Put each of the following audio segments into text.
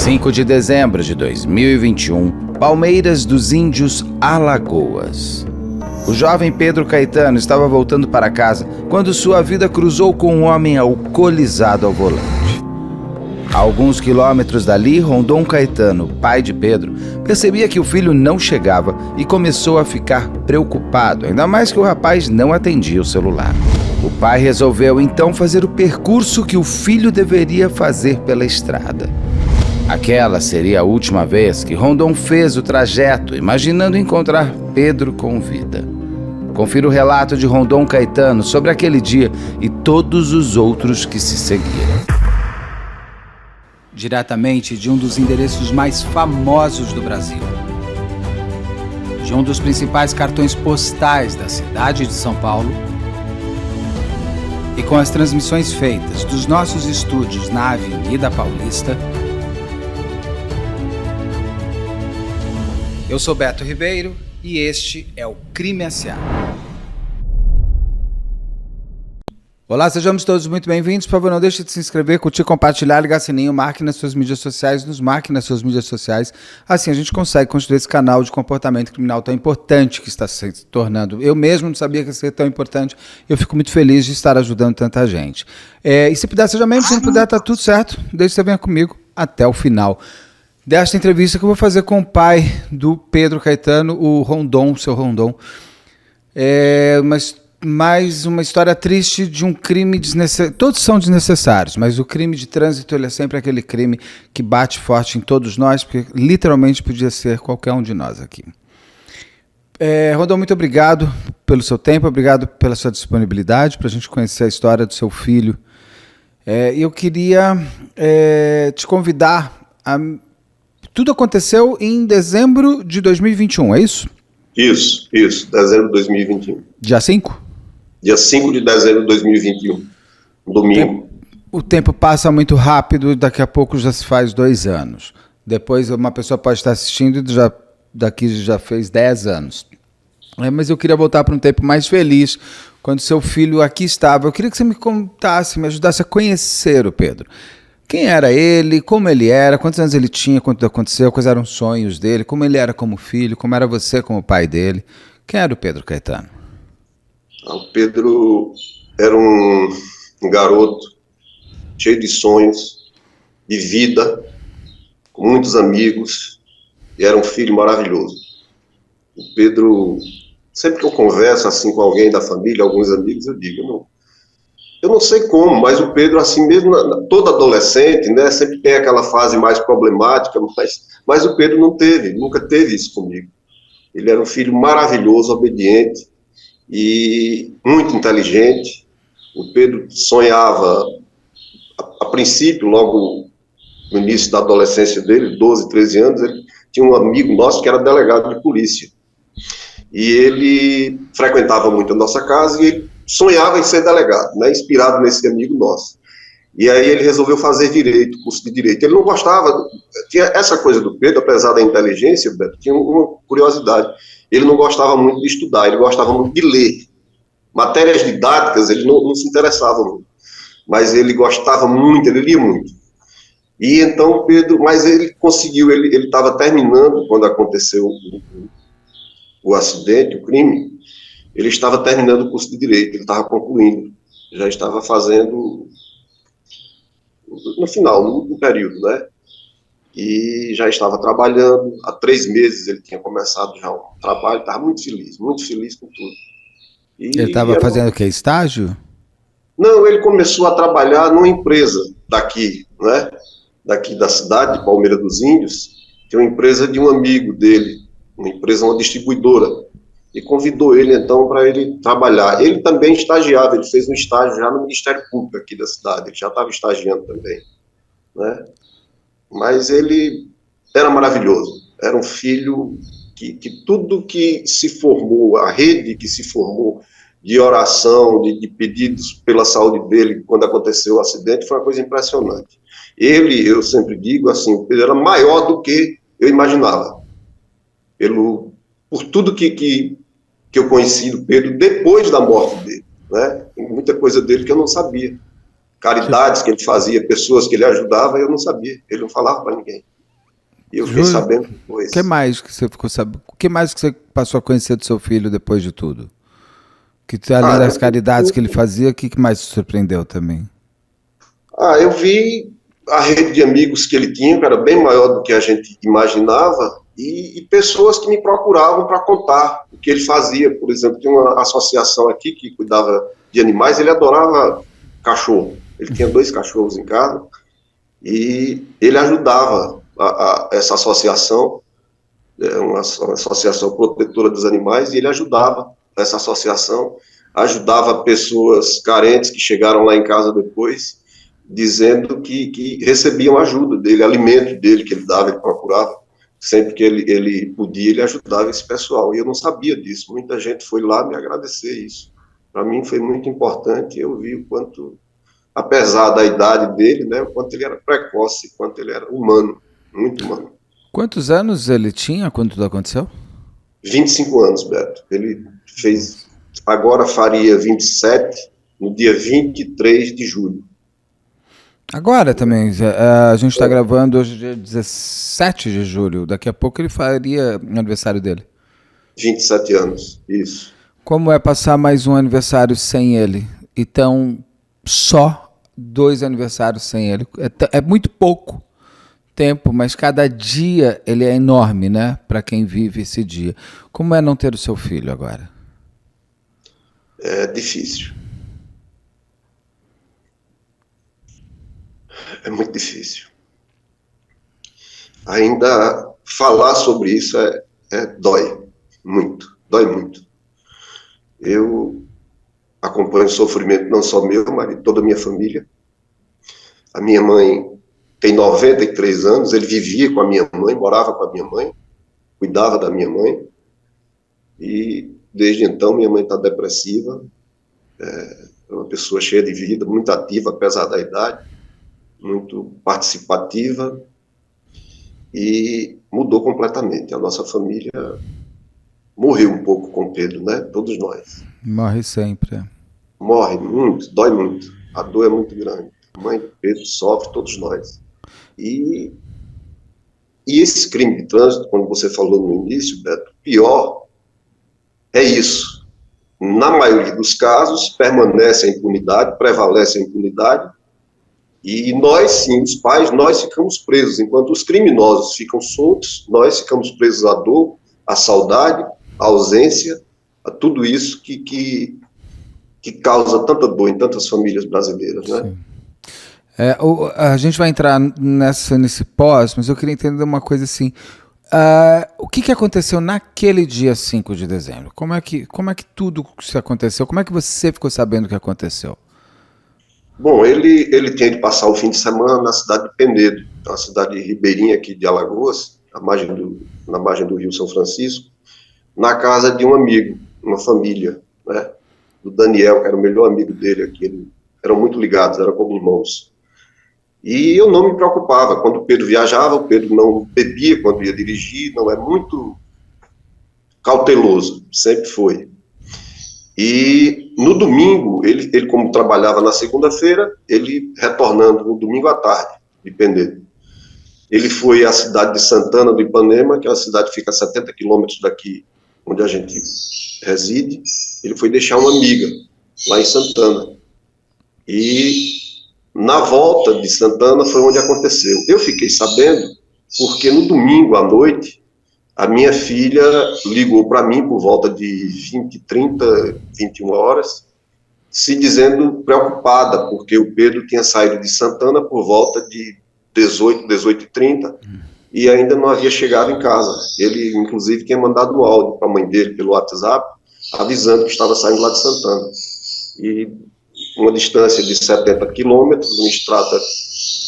5 de dezembro de 2021, Palmeiras dos Índios, Alagoas. O jovem Pedro Caetano estava voltando para casa quando sua vida cruzou com um homem alcoolizado ao volante. A alguns quilômetros dali, Rondon Caetano, pai de Pedro, percebia que o filho não chegava e começou a ficar preocupado, ainda mais que o rapaz não atendia o celular. O pai resolveu então fazer o percurso que o filho deveria fazer pela estrada. Aquela seria a última vez que Rondon fez o trajeto, imaginando encontrar Pedro com vida. Confira o relato de Rondon Caetano sobre aquele dia e todos os outros que se seguiram. Diretamente de um dos endereços mais famosos do Brasil, de um dos principais cartões postais da cidade de São Paulo, e com as transmissões feitas dos nossos estúdios na Avenida Paulista, eu sou Beto Ribeiro e este é o Crime S.A. Olá, sejamos todos muito bem-vindos. Por favor, não deixe de se inscrever, curtir, compartilhar, ligar sininho, marque nas suas mídias sociais, nos marque nas suas mídias sociais. Assim a gente consegue construir esse canal de comportamento criminal tão importante que está se tornando. Eu mesmo não sabia que ia ser tão importante. Eu fico muito feliz de estar ajudando tanta gente. E se puder, seja membro. Se não puder, tá tudo certo. Desde que você venha comigo até o final desta entrevista que eu vou fazer com o pai do Pedro Caetano, o Rondon, o seu Rondon. Mais uma história triste de um crime desnecessário. Todos são desnecessários, mas o crime de trânsito ele é sempre aquele crime que bate forte em todos nós, porque literalmente podia ser qualquer um de nós aqui. Rondon, muito obrigado pelo seu tempo, obrigado pela sua disponibilidade para a gente conhecer a história do seu filho. Eu queria te convidar a... Tudo aconteceu em dezembro de 2021, é isso? Isso, dezembro de 2021. Dia 5? Dia 5 de dezembro de 2021, domingo. O tempo passa muito rápido, daqui a pouco já se faz 2 anos. Depois uma pessoa pode estar assistindo e daqui já fez 10 anos. Mas eu queria voltar para um tempo mais feliz, quando seu filho aqui estava. Eu queria que você me contasse, me ajudasse a conhecer o Pedro. Quem era ele, como ele era, quantos anos ele tinha quando aconteceu, quais eram os sonhos dele, como ele era como filho, como era você como pai dele. Quem era o Pedro Caetano? O Pedro era um garoto cheio de sonhos, de vida, com muitos amigos, e era um filho maravilhoso. O Pedro, sempre que eu converso assim com alguém da família, alguns amigos, eu digo, eu não sei como, mas o Pedro, assim mesmo, todo adolescente, né, sempre tem aquela fase mais problemática, mas o Pedro nunca teve isso comigo. Ele era um filho maravilhoso, obediente e muito inteligente. O Pedro sonhava, a princípio, logo no início da adolescência dele, 12, 13 anos, ele tinha um amigo nosso que era delegado de polícia. E ele frequentava muito a nossa casa e ele sonhava em ser delegado, né, inspirado nesse amigo nosso. E aí ele resolveu fazer direito, curso de direito. Ele não gostava, tinha essa coisa do Pedro, apesar da inteligência, Beto, tinha uma curiosidade. Ele não gostava muito de estudar, ele gostava muito de ler. Matérias didáticas, ele não se interessava muito. Mas ele gostava muito, ele lia muito. E então Pedro, mas ele conseguiu, ele estava terminando, quando aconteceu o acidente, o crime, ele estava terminando o curso de Direito, ele estava concluindo, já estava fazendo no final, no período, né? E já estava trabalhando, há 3 meses ele tinha começado já um trabalho, estava muito feliz com tudo. Ele estava fazendo o quê? Estágio? Não, ele começou a trabalhar numa empresa daqui, né? Daqui da cidade, de Palmeiras dos Índios, tem uma empresa de um amigo dele, uma distribuidora, e convidou ele, então, para ele trabalhar. Ele também estagiava, ele fez um estágio já no Ministério Público aqui da cidade, ele já estava estagiando também, né? Mas ele era maravilhoso, era um filho que tudo que se formou, a rede que se formou de oração, de pedidos pela saúde dele, quando aconteceu o acidente, foi uma coisa impressionante. Eu sempre digo assim, o Pedro era maior do que eu imaginava, por tudo que eu conheci do Pedro depois da morte dele, né? Tem muita coisa dele que eu não sabia. caridades que ele fazia, pessoas que ele ajudava, eu não sabia. Ele não falava para ninguém. E eu fiquei sabendo depois. O que mais que você ficou sabendo? O que mais que você passou a conhecer do seu filho depois de tudo? Além das caridades que ele fazia, o que mais te surpreendeu também? Eu vi a rede de amigos que ele tinha, que era bem maior do que a gente imaginava, e pessoas que me procuravam para contar o que ele fazia. Por exemplo, tem uma associação aqui que cuidava de animais, ele adorava cachorro. Ele tinha 2 cachorros em casa, e ele ajudava essa associação, uma associação protetora dos animais, e ele ajudava essa associação, ajudava pessoas carentes que chegaram lá em casa depois, dizendo que recebiam ajuda dele, alimento dele que ele dava, ele procurava, sempre que ele podia, ele ajudava esse pessoal, e eu não sabia disso, muita gente foi lá me agradecer isso. Para mim foi muito importante, eu vi o quanto, apesar da idade dele, né, o quanto ele era precoce, o quanto ele era humano, muito humano. Quantos anos ele tinha quando tudo aconteceu? 25 anos, Beto. Ele fez, agora faria 27, no dia 23 de julho. Agora também, a gente está gravando hoje dia 17 de julho, daqui a pouco ele faria o aniversário dele. 27 anos, isso. Como é passar mais um aniversário sem ele? Então, só 2 aniversários sem ele. É muito pouco tempo, mas cada dia ele é enorme, né? Para quem vive esse dia. Como é não ter o seu filho agora? É difícil. É muito difícil. Ainda falar sobre isso dói muito, dói muito. Eu acompanho o sofrimento não só meu, mas de toda a minha família. A minha mãe tem 93 anos, ele vivia com a minha mãe, morava com a minha mãe, cuidava da minha mãe, e desde então minha mãe está depressiva, é uma pessoa cheia de vida, muito ativa, apesar da idade, muito participativa, e mudou completamente. A nossa família morreu um pouco com o Pedro, né? Todos nós. Morre sempre. Morre muito, dói muito. A dor é muito grande. A mãe do Pedro sofre, todos nós. E esse crime de trânsito, como você falou no início, Beto, pior é isso. Na maioria dos casos, permanece a impunidade, prevalece a impunidade, e nós, sim, os pais, nós ficamos presos. Enquanto os criminosos ficam soltos, nós ficamos presos à dor, à saudade, à ausência, a tudo isso que causa tanta dor em tantas famílias brasileiras, né? Sim. A gente vai entrar nesse pós, mas eu queria entender uma coisa assim. O que aconteceu naquele dia 5 de dezembro? Como é que tudo se aconteceu? Como é que você ficou sabendo o que aconteceu? Bom, ele tinha de passar o fim de semana na cidade de Penedo, uma cidade ribeirinha aqui de Alagoas, na margem do Rio São Francisco, na casa de um amigo, uma família, né, do Daniel, que era o melhor amigo dele aqui. Eles eram muito ligados, eram como irmãos. E eu não me preocupava. Quando o Pedro viajava, o Pedro não bebia quando ia dirigir, não é muito cauteloso, sempre foi. E no domingo, ele como trabalhava na segunda-feira, ele retornando no domingo à tarde, de Penedo. Ele foi à cidade de Santana do Ipanema, que é uma cidade que fica a 70 quilômetros daqui, onde a gente reside. Ele foi deixar uma amiga lá em Santana. E na volta de Santana foi onde aconteceu. Eu fiquei sabendo porque no domingo à noite, a minha filha ligou para mim por volta de 20h30, 21h, se dizendo preocupada, porque o Pedro tinha saído de Santana por volta de 18h30 e ainda não havia chegado em casa. Ele, inclusive, tinha mandado um áudio para a mãe dele pelo WhatsApp, avisando que estava saindo lá de Santana. E uma distância de 70 quilômetros, uma estrada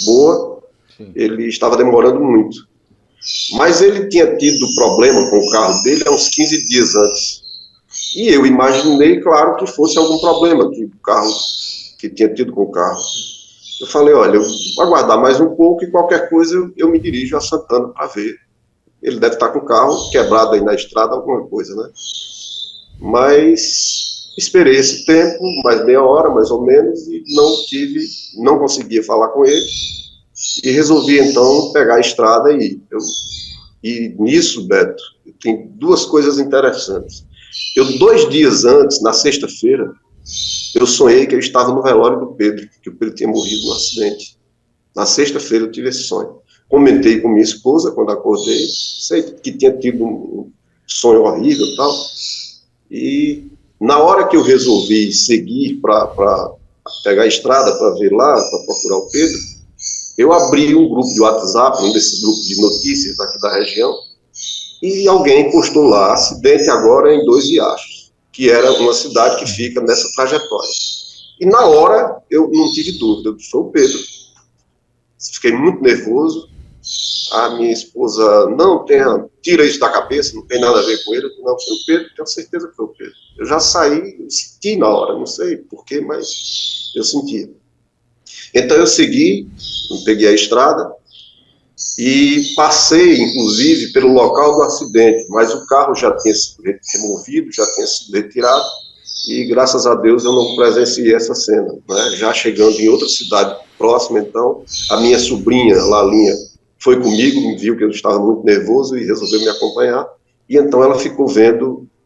boa, ele estava demorando muito. Mas ele tinha tido problema com o carro dele há uns 15 dias antes. E eu imaginei, claro, que fosse algum problema que tinha tido com o carro. Eu falei, olha, eu vou aguardar mais um pouco e qualquer coisa eu me dirijo a Santana para ver. Ele deve estar com o carro quebrado aí na estrada, alguma coisa, né? Mas Esperei esse tempo, mais meia hora, mais ou menos, e não conseguia falar com ele, e resolvi, então, pegar a estrada e ir. E nisso, Beto, tem duas coisas interessantes. 2 dias antes, na sexta-feira, eu sonhei que eu estava no velório do Pedro, que o Pedro tinha morrido no acidente. Na sexta-feira eu tive esse sonho. Comentei com minha esposa quando acordei, sei que tinha tido um sonho horrível e tal, e na hora que eu resolvi seguir para pegar a estrada para ver lá, para procurar o Pedro, eu abri um grupo de WhatsApp, um desses grupos de notícias aqui da região, e alguém postou lá, acidente agora em Dois Riachos, que era uma cidade que fica nessa trajetória. E na hora eu não tive dúvida, foi o Pedro. Fiquei muito nervoso. A minha esposa, não, tira isso da cabeça, não tem nada a ver com ele. Não, foi o Pedro, tenho certeza que foi o Pedro. Eu já saí, eu senti na hora, não sei porquê, mas eu sentia. Então eu segui, peguei a estrada e passei, inclusive, pelo local do acidente, mas o carro já tinha sido removido, já tinha sido retirado, e graças a Deus eu não presenciei essa cena, né? Já chegando em outra cidade próxima, então, a minha sobrinha, Lalinha, foi comigo, me viu que eu estava muito nervoso e resolveu me acompanhar, e então ela ficou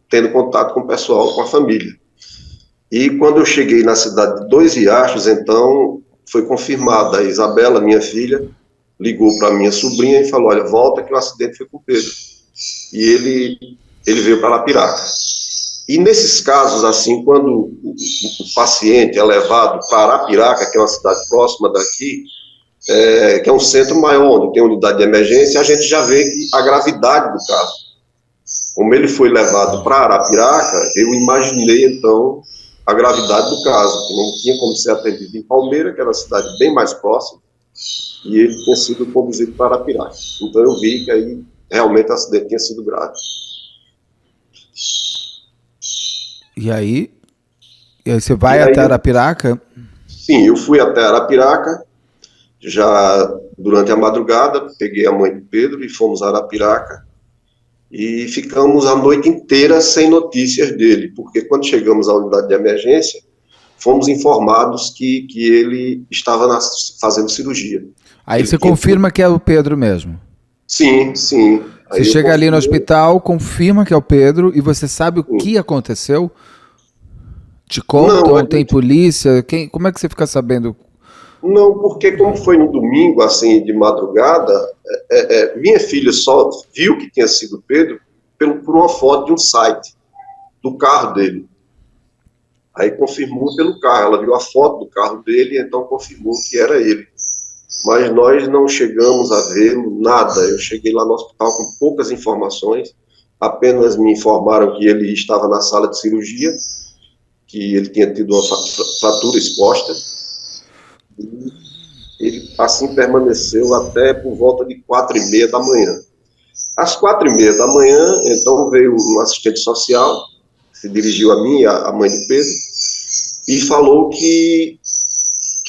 tendo contato com o pessoal, com a família. E quando eu cheguei na cidade de Dois Riachos, então, foi confirmada, a Isabela, minha filha, ligou para minha sobrinha e falou, olha, volta que o acidente foi com o Pedro. E ele veio para Arapiraca. E nesses casos, assim, quando o paciente é levado para Arapiraca, que é uma cidade próxima daqui, que é um centro maior, onde tem unidade de emergência, a gente já vê a gravidade do caso. Como ele foi levado para Arapiraca, eu imaginei, então, a gravidade do caso, que não tinha como ser atendido em Palmeira, que era uma cidade bem mais próxima, e ele tinha sido conduzido para Arapiraca. Então eu vi que aí realmente o acidente tinha sido grave. E aí você vai até Arapiraca? Sim, eu fui até Arapiraca, já durante a madrugada, peguei a mãe do Pedro e fomos a Arapiraca, e ficamos a noite inteira sem notícias dele, porque quando chegamos à unidade de emergência, fomos informados que ele estava fazendo cirurgia. Aí você confirma que é o Pedro mesmo? Sim, sim. Você chega ali no hospital, confirma que é o Pedro, e você sabe o que aconteceu? Te contam? Não, tem polícia? Como é que você fica sabendo? Não, porque como foi no domingo, assim, de madrugada, minha filha só viu que tinha sido Pedro por uma foto de um site, do carro dele. Aí confirmou pelo carro, ela viu a foto do carro dele, então confirmou que era ele. Mas nós não chegamos a ver nada. Eu cheguei lá no hospital com poucas informações, apenas me informaram que ele estava na sala de cirurgia, que ele tinha tido uma fratura exposta, e ele assim permaneceu até por volta de 4h30 da manhã. Às 4h30 da manhã, então veio um assistente social, se dirigiu a mim, a mãe do Pedro, e falou que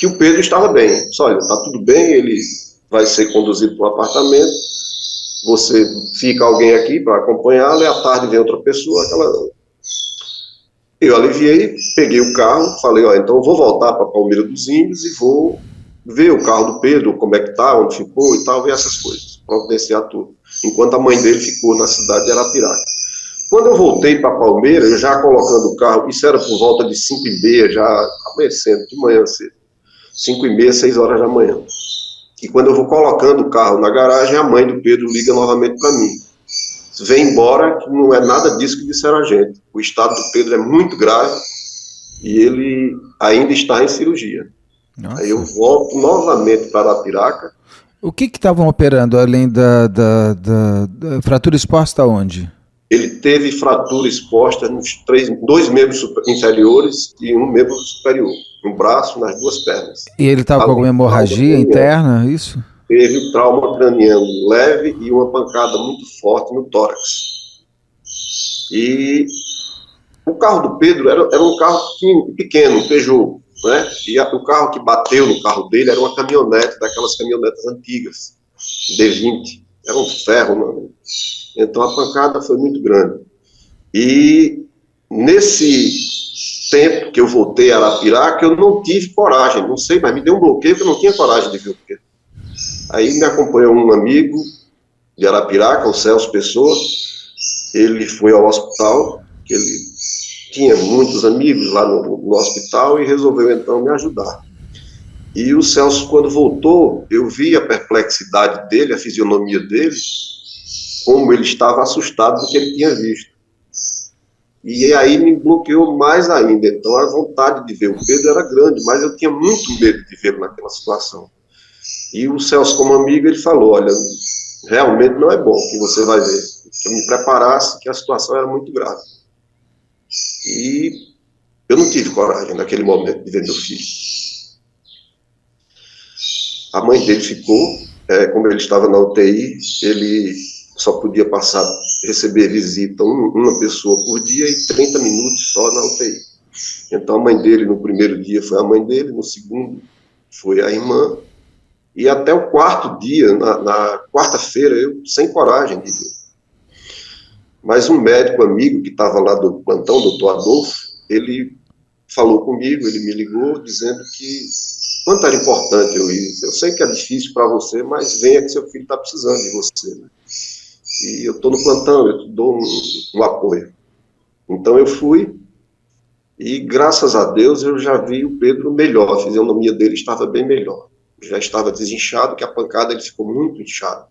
o Pedro estava bem. Disse, olha, está tudo bem, ele vai ser conduzido para um apartamento, você fica alguém aqui para acompanhá-lo, e à tarde vem outra pessoa. Eu aliviei, peguei o carro, falei, ó, então eu vou voltar para Palmeira dos Índios e vou ver o carro do Pedro, como é que está, onde ficou e tal, ver essas coisas, providenciar tudo. Enquanto a mãe dele ficou na cidade de Arapiraca. Quando eu voltei para Palmeira, eu já colocando o carro, isso era por volta de 5h30, já amanhecendo, de manhã cedo. 5h30, 6 horas da manhã. E quando eu vou colocando o carro na garagem, a mãe do Pedro liga novamente para mim. Vem embora, que não é nada disso que disseram a gente. O estado do Pedro é muito grave e ele ainda está em cirurgia. Nossa. Aí eu volto novamente para Arapiraca. O que estavam operando, além da fratura exposta onde? Ele teve fratura exposta nos 2 membros inferiores e 1 membro superior, no braço, nas 2 pernas. E ele estava com alguma hemorragia interna, isso? Teve trauma craniano leve e uma pancada muito forte no tórax. E o carro do Pedro era um carro pequeno, um Peugeot, né? E o carro que bateu no carro dele era uma caminhonete, daquelas caminhonetes antigas, D20, era um ferro, mano. Então a pancada foi muito grande. E nesse tempo que eu voltei a Arapiraca, eu não tive coragem, não sei, mas me deu um bloqueio que eu não tinha coragem de ver o Pedro. Aí me acompanhou um amigo de Arapiraca, o Celso Pessoa. Ele foi ao hospital, que ele tinha muitos amigos lá no hospital, e resolveu então me ajudar. E o Celso, quando voltou, eu vi a perplexidade dele, a fisionomia dele, como ele estava assustado do que ele tinha visto. E aí me bloqueou mais ainda. Então a vontade de ver o Pedro era grande, mas eu tinha muito medo de vê-lo naquela situação. E o Celso, como amigo, ele falou: olha, realmente não é bom que você vai ver. Que eu me preparasse, que a situação era muito grave. E eu não tive coragem naquele momento de ver meu filho. A mãe dele ficou, como ele estava na UTI, ele só podia receber visita uma pessoa por dia e 30 minutos só na UTI. Então a mãe dele, no primeiro dia foi a mãe dele, no segundo foi a irmã, e até o quarto dia, na quarta-feira, eu sem coragem de ver. Mas um médico amigo que estava lá do plantão, o doutor Adolfo, ele falou comigo, ele me ligou dizendo que quanto era importante eu ir. Eu sei que é difícil para você, mas venha que seu filho está precisando de você, né? E eu estou no plantão, eu te dou um apoio. Então eu fui, e graças a Deus eu já vi o Pedro melhor, a fisionomia dele estava bem melhor. Já estava desinchado, que a pancada ele ficou muito inchado,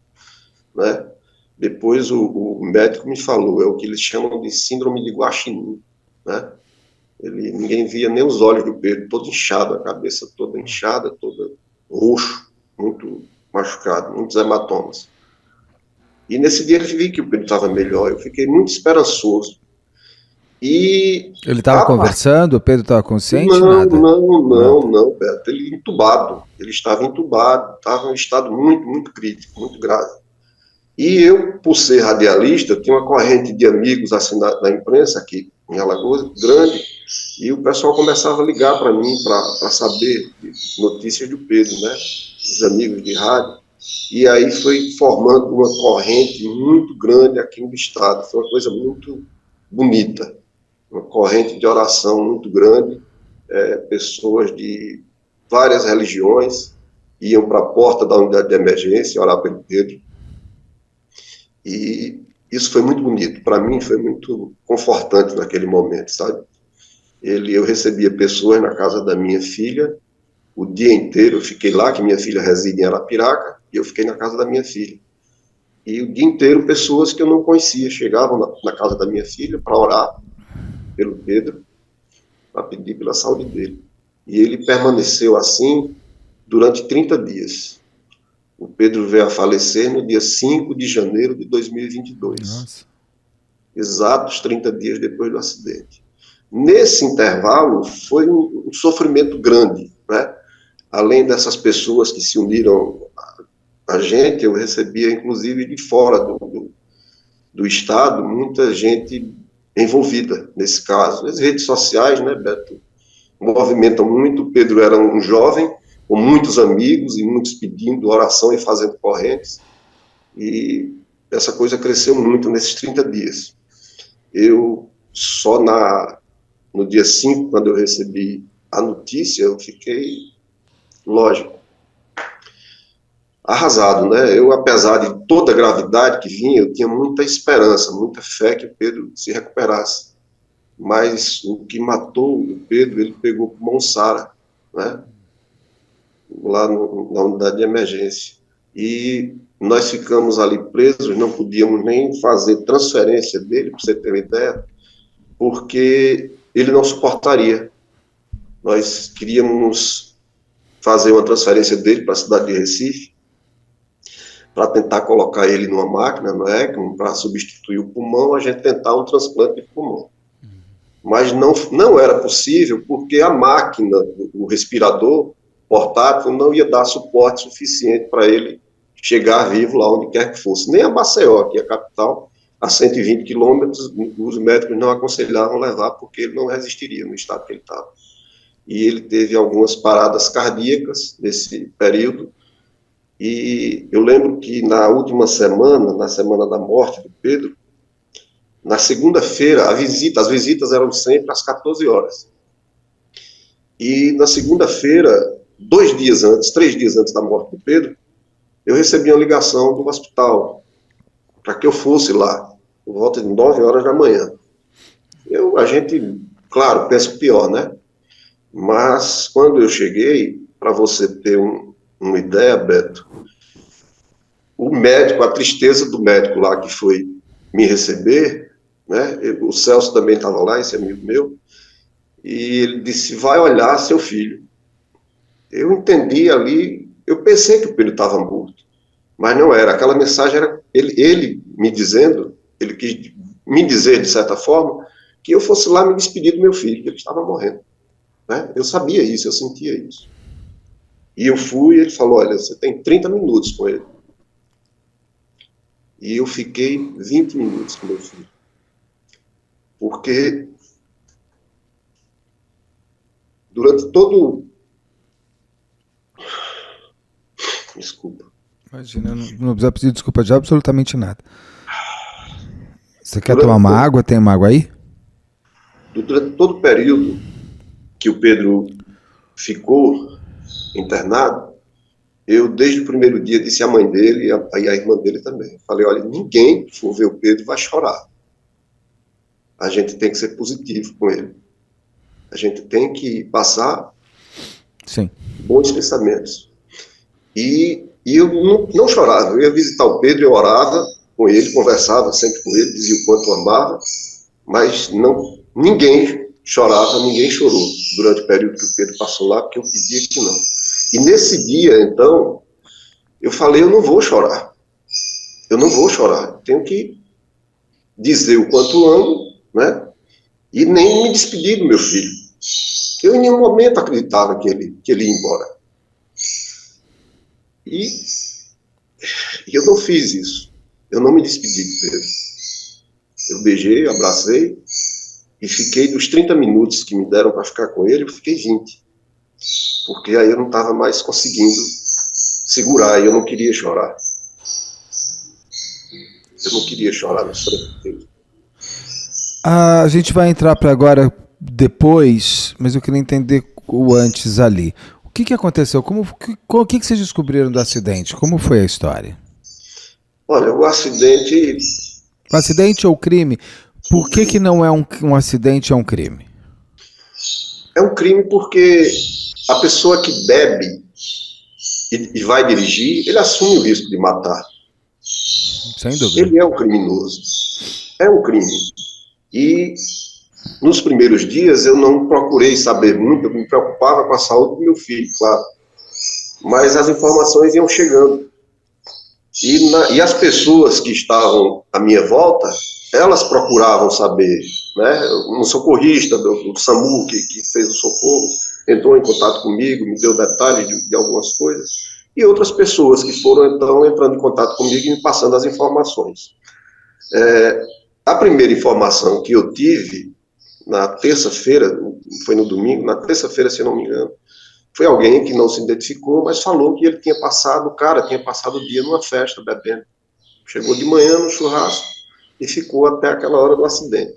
né? Depois o médico me falou, é o que eles chamam de síndrome de Guaxinim, né? Ninguém via nem os olhos do Pedro, todo inchado, a cabeça toda inchada, toda roxo, muito machucado, muitos hematomas. E nesse dia eu vi que o Pedro estava melhor, eu fiquei muito esperançoso. E ele estava conversando, o Pedro estava consciente? Não, Beto, ele entubado, ele estava entubado, estava em um estado muito, muito crítico, muito grave. E eu, por ser radialista, eu tinha uma corrente de amigos assim na imprensa aqui em Alagoas, grande, e o pessoal começava a ligar para mim para saber notícias do Pedro, né? Os amigos de rádio. E aí foi formando uma corrente muito grande aqui no estado. Foi uma coisa muito bonita, uma corrente de oração muito grande. Pessoas de várias religiões iam para a porta da unidade de emergência orar pelo Pedro. E isso foi muito bonito. Para mim foi muito confortante naquele momento, sabe? Eu recebia pessoas na casa da minha filha, o dia inteiro eu fiquei lá, que minha filha reside em Arapiraca, e eu fiquei na casa da minha filha. E o dia inteiro pessoas que eu não conhecia chegavam na casa da minha filha para orar pelo Pedro, para pedir pela saúde dele. E ele permaneceu assim durante 30 dias. O Pedro veio a falecer no dia 5 de janeiro de 2022. Nossa. Exatos 30 dias depois do acidente. Nesse intervalo, foi um sofrimento grande, né? Além dessas pessoas que se uniram a gente, eu recebia, inclusive, de fora do estado, muita gente envolvida nesse caso. As redes sociais, né, Beto, movimentam muito. O Pedro era um jovem, com muitos amigos, e muitos pedindo oração e fazendo correntes, e essa coisa cresceu muito nesses 30 dias. Eu, só no dia 5, quando eu recebi a notícia, eu fiquei, lógico, arrasado, né? Eu, apesar de toda a gravidade que vinha, eu tinha muita esperança, muita fé que o Pedro se recuperasse. Mas o que matou o Pedro, ele pegou pulmão SARA, né? Lá na unidade de emergência. E nós ficamos ali presos, não podíamos nem fazer transferência dele, para você ter uma ideia, porque ele não suportaria. Nós queríamos fazer uma transferência dele para a cidade de Recife, para tentar colocar ele numa máquina, no ECMO, para substituir o pulmão, a gente tentar um transplante de pulmão. Mas não era possível, porque a máquina, o respirador portátil, não ia dar suporte suficiente para ele chegar vivo lá onde quer que fosse. Nem a Maceió, que é a capital, a 120 quilômetros, os médicos não aconselhavam levar, porque ele não resistiria no estado que ele estava. E ele teve algumas paradas cardíacas nesse período. E eu lembro que na última semana, na semana da morte do Pedro, na segunda-feira, as visitas eram sempre às 14 horas. E na segunda-feira, 2 dias antes, 3 dias antes da morte do Pedro, eu recebi uma ligação do hospital para que eu fosse lá, por volta de 9 horas da manhã. A gente, claro, pensa o pior, né? Mas quando eu cheguei, para você ter uma ideia, Beto, o médico, a tristeza do médico lá que foi me receber, né? O Celso também estava lá, esse amigo meu, e ele disse: vai olhar seu filho. Eu entendi ali, eu pensei que o Pedro estava morto, mas não era. Aquela mensagem era ele me dizendo, ele quis me dizer, de certa forma, que eu fosse lá me despedir do meu filho, que ele estava morrendo. Né? Eu sabia isso, eu sentia isso. E eu fui, ele falou: olha, você tem 30 minutos com ele. E eu fiquei 20 minutos com meu filho. Porque durante todo... Desculpa. Imagina, não precisa pedir desculpa de absolutamente nada. Você quer tomar uma água? Tem uma água aí? Durante todo o período que o Pedro ficou internado, eu, desde o primeiro dia, disse à mãe dele e a irmã dele também. Falei: olha, ninguém que for ver o Pedro vai chorar. A gente tem que ser positivo com ele. A gente tem que passar Sim. bons pensamentos. E eu não chorava. Eu ia visitar o Pedro, eu orava com ele, conversava sempre com ele, dizia o quanto amava, mas ninguém chorava, ninguém chorou durante o período que o Pedro passou lá, porque eu pedia que não. E nesse dia, então, eu falei: eu não vou chorar. Eu não vou chorar. Tenho que dizer o quanto amo, né? E nem me despedir do meu filho. Eu em nenhum momento acreditava que ele ia embora. E eu não fiz isso. Eu não me despedi do Pedro. Eu beijei, abracei e fiquei dos 30 minutos que me deram para ficar com ele, eu fiquei 20. Porque aí eu não estava mais conseguindo segurar e eu não queria chorar. Eu não queria chorar na frente dele. A gente vai entrar para agora depois, mas eu queria entender o antes ali. O que aconteceu? O que vocês descobriram do acidente? Como foi a história? Olha, o acidente... O acidente ou crime? Por que não é um acidente, é um crime? É um crime porque a pessoa que bebe e vai dirigir, ele assume o risco de matar. Sem dúvida. Ele é um criminoso. É um crime. E nos primeiros dias eu não procurei saber muito, eu me preocupava com a saúde do meu filho, claro. Mas as informações iam chegando. E as pessoas que estavam à minha volta, elas procuravam saber, né? Um socorrista do SAMU que fez o socorro entrou em contato comigo, me deu detalhes de algumas coisas, e outras pessoas que foram então entrando em contato comigo e me passando as informações. A primeira informação que eu tive na terça-feira, foi no domingo, na terça-feira, se eu não me engano, foi alguém que não se identificou, mas falou que ele tinha passado o dia numa festa bebendo. Chegou de manhã no churrasco e ficou até aquela hora do acidente.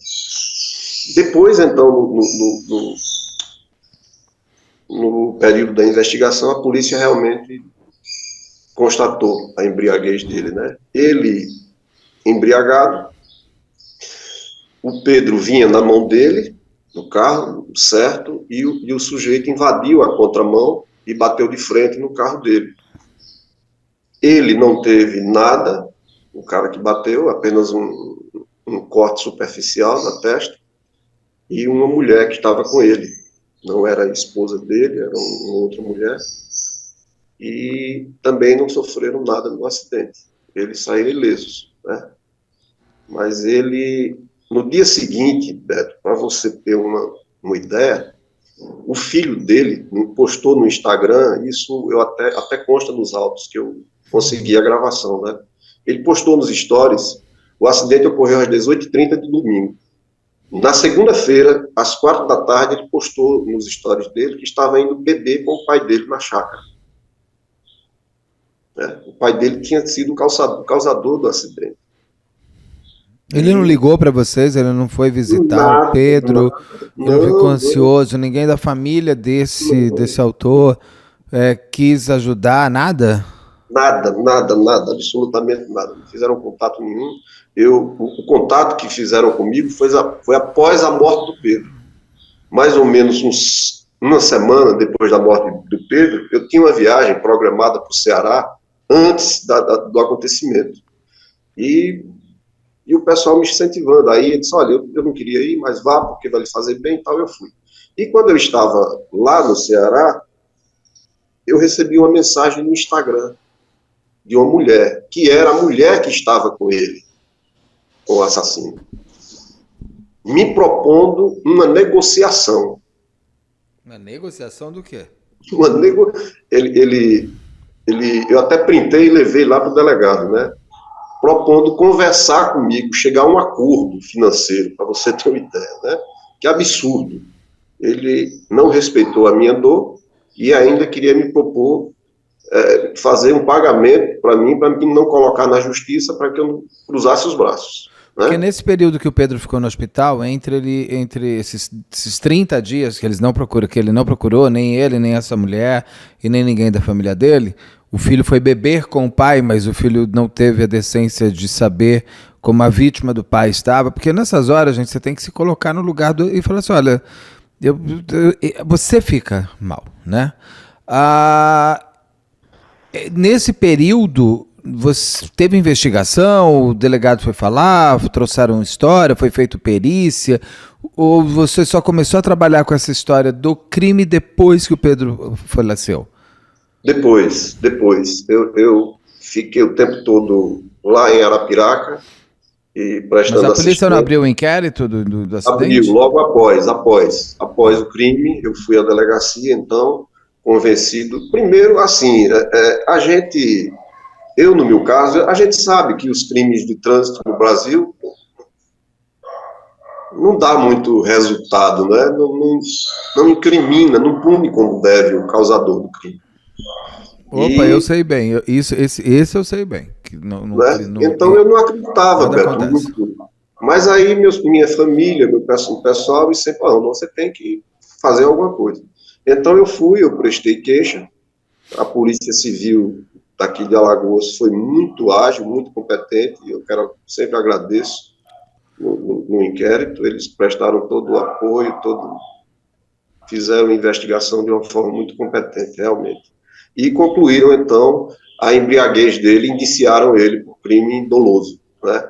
Depois, então, no período da investigação, a polícia realmente constatou a embriaguez dele, né? Ele, embriagado, o Pedro vinha na mão dele, no carro, certo, e o sujeito invadiu a contramão e bateu de frente no carro dele. Ele não teve nada, o cara que bateu, apenas um corte superficial na testa, e uma mulher que estava com ele. Não era a esposa dele, era uma outra mulher, e também não sofreram nada no acidente. Eles saíram ilesos, né? Mas ele, no dia seguinte, Beto, para você ter uma ideia, o filho dele postou no Instagram, isso eu até consta nos autos que eu consegui a gravação, né? Ele postou nos stories, o acidente ocorreu às 18h30 de domingo. Na segunda-feira, às 4 da tarde, ele postou nos stories dele que estava indo beber com o pai dele na chácara. O pai dele tinha sido o causador do acidente. Ele não ligou para vocês, ele não foi visitar o Pedro, ele não ficou ansioso, ninguém da família desse autor quis ajudar, nada? Nada, absolutamente nada. Não fizeram contato nenhum. O contato que fizeram comigo foi após a morte do Pedro. Mais ou menos uma semana depois da morte do Pedro, eu tinha uma viagem programada para o Ceará antes do acontecimento. E o pessoal me incentivando. Aí ele disse, olha, eu não queria ir, mas vá, porque vai lhe fazer bem e tal, eu fui. E quando eu estava lá no Ceará, eu recebi uma mensagem no Instagram de uma mulher, que era a mulher que estava com ele, com o assassino, me propondo uma negociação. Uma negociação do quê? Eu até printei e levei lá para o delegado, né? Propondo conversar comigo, chegar a um acordo financeiro, para você ter uma ideia, né? Que absurdo. Ele não respeitou a minha dor e ainda queria me propor fazer um pagamento para mim não colocar na justiça, para que eu não cruzasse os braços. Né? Porque nesse período que o Pedro ficou no hospital, entre esses 30 dias que ele não procurou, nem ele, nem essa mulher, e nem ninguém da família dele, o filho foi beber com o pai, mas o filho não teve a decência de saber como a vítima do pai estava, porque nessas horas, gente, você tem que se colocar no lugar e falar assim, olha, você fica mal, né? Nesse período, você teve investigação, o delegado foi falar, trouxeram história, foi feito perícia, ou você só começou a trabalhar com essa história do crime depois que o Pedro faleceu? Depois. Eu fiquei o tempo todo lá em Arapiraca e prestando assistência. Mas a polícia não abriu o inquérito do acidente? Abriu, logo após o crime, eu fui à delegacia, então, convencido. Primeiro, assim, eu no meu caso, a gente sabe que os crimes de trânsito no Brasil não dá muito resultado, né? Não incrimina, não pune como deve o causador do crime. Opa, eu sei bem, esse eu sei bem. Que então eu não acreditava, Beto, muito. Mas aí minha família, meu pessoal, me sempre falaram, você tem que fazer alguma coisa. Então eu prestei queixa, a Polícia Civil daqui de Alagoas foi muito ágil, muito competente, e eu sempre agradeço no inquérito, eles prestaram todo o apoio, fizeram a investigação de uma forma muito competente, realmente. E concluíram, então, a embriaguez dele, indiciaram ele por crime doloso, né?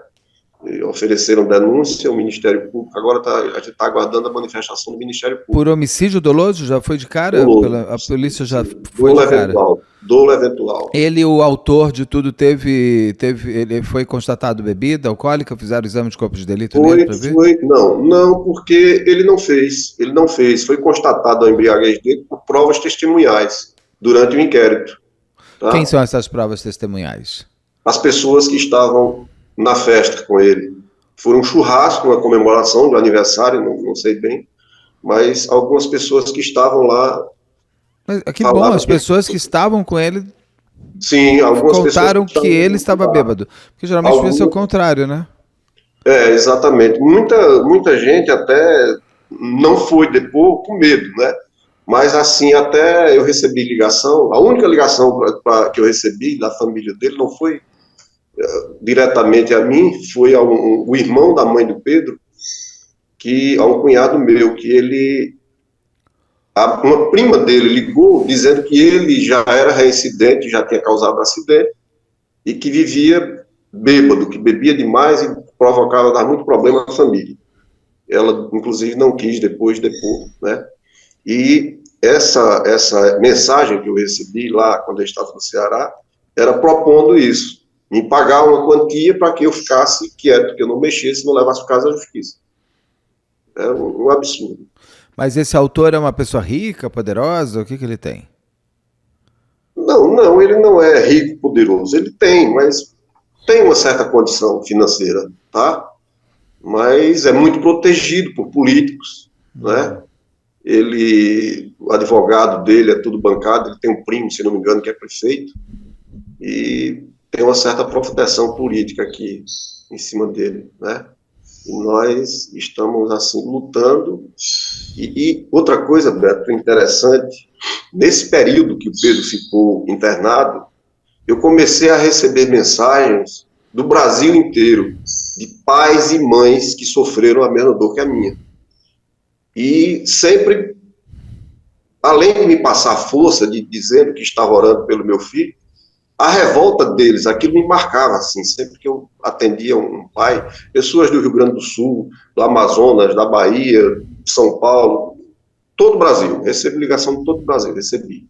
E ofereceram denúncia ao Ministério Público, agora a gente está aguardando a manifestação do Ministério Público. Por homicídio doloso? Já foi de cara? A polícia já foi de cara? Dolo eventual. Ele, o autor de tudo, ele foi constatado bebida alcoólica? Fizeram exame de corpo de delito nele para ver? Não, porque ele não fez. Foi constatado a embriaguez dele por provas testemunhais durante o inquérito. Tá? Quem são essas provas testemunhais? As pessoas que estavam na festa com ele. Foi um churrasco, uma comemoração de aniversário, não sei bem, mas algumas pessoas que estavam lá... Mas que bom, as pessoas que estavam com ele... Sim, algumas contaram que ele estava bêbado. Porque geralmente devia ser o contrário, né? Exatamente. Muita gente até não foi depor com medo, né? Mas assim, até eu recebi ligação, a única ligação que eu recebi da família dele não foi diretamente a mim, foi o irmão da mãe do Pedro, a um cunhado meu, que uma prima dele ligou dizendo que ele já era reincidente, já tinha causado acidente, e que vivia bêbado, que bebia demais e dar muito problema à família. Ela, inclusive, não quis depois depor, né? E essa mensagem que eu recebi lá, quando eu estava no Ceará, era propondo isso, me pagar uma quantia para que eu ficasse quieto, que eu não mexesse, não levasse o caso à justiça. É um absurdo. Mas esse autor é uma pessoa rica, poderosa? O que ele tem? Não, ele não é rico, poderoso. Ele tem, mas tem uma certa condição financeira, tá? Mas é muito protegido por políticos, né? O advogado dele é tudo bancado, ele tem um primo, se não me engano, que é prefeito, e tem uma certa proteção política aqui em cima dele, né? E nós estamos, assim, lutando. E outra coisa, Beto, interessante, nesse período que o Pedro ficou internado, eu comecei a receber mensagens do Brasil inteiro, de pais e mães que sofreram a mesma dor que a minha. E sempre, além de me passar força, de dizendo que estava orando pelo meu filho, a revolta deles, aquilo me marcava, assim, sempre que eu atendia um pai, pessoas do Rio Grande do Sul, do Amazonas, da Bahia, São Paulo, todo o Brasil, recebo ligação de todo o Brasil, recebi.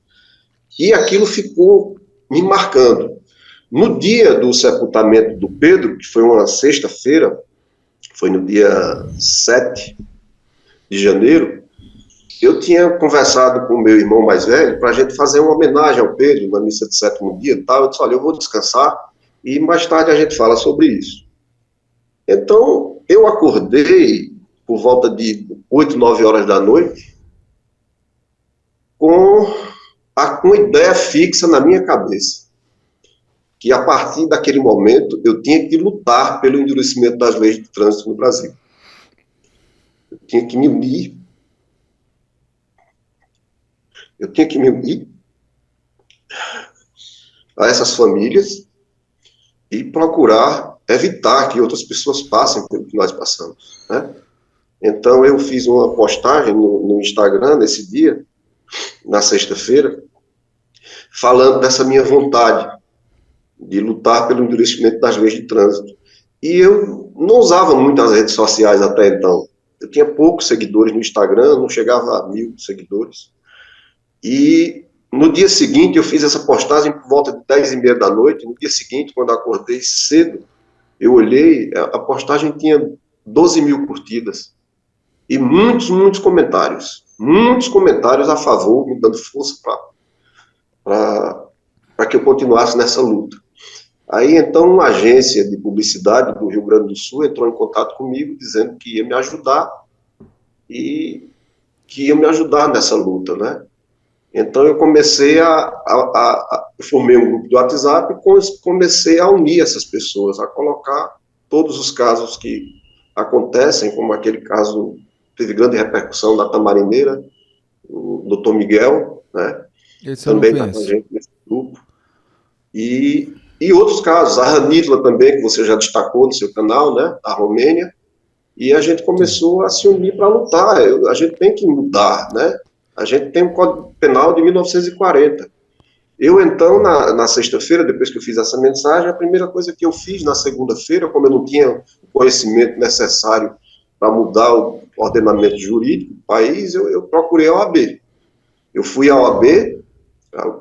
E aquilo ficou me marcando. No dia do sepultamento do Pedro, que foi uma sexta-feira, foi no dia 7 de janeiro, eu tinha conversado com o meu irmão mais velho para a gente fazer uma homenagem ao Pedro na missa de sétimo dia e tal. Eu disse, olha, eu vou descansar e mais tarde a gente fala sobre isso. Então, eu acordei por volta de 8, 9 horas da noite com uma ideia fixa na minha cabeça, que a partir daquele momento eu tinha que lutar pelo endurecimento das leis de trânsito no Brasil. Eu tinha que me unir a essas famílias e procurar evitar que outras pessoas passem pelo que nós passamos, né? Então eu fiz uma postagem no Instagram nesse dia, na sexta-feira, falando dessa minha vontade de lutar pelo endurecimento das leis de trânsito. E eu não usava muito as redes sociais até então. Eu tinha poucos seguidores no Instagram, não chegava a 1.000 seguidores. E no dia seguinte eu fiz essa postagem por volta de 10h30 da noite. No dia seguinte, quando eu acordei cedo, eu olhei, a postagem tinha 12.000 curtidas. E muitos comentários. Muitos comentários a favor, me dando força para que eu continuasse nessa luta. Aí, então, uma agência de publicidade do Rio Grande do Sul entrou em contato comigo, dizendo que ia me ajudar e que ia me ajudar nessa luta, né? Então, eu comecei eu formei um grupo do WhatsApp e comecei a unir essas pessoas, a colocar todos os casos que acontecem, como aquele caso teve grande repercussão da Tamarineira, o doutor Miguel, né? Esse Também está com a gente nesse grupo. E outros casos, a Ranitla também, que você já destacou no seu canal, né, da Romênia, e a gente começou a se unir para lutar. A gente tem que mudar, né? A gente tem um Código Penal de 1940. Eu, então, na sexta-feira, depois que eu fiz essa mensagem, a primeira coisa que eu fiz na segunda-feira, como eu não tinha o conhecimento necessário para mudar o ordenamento jurídico do país, eu procurei a OAB. Eu fui à OAB,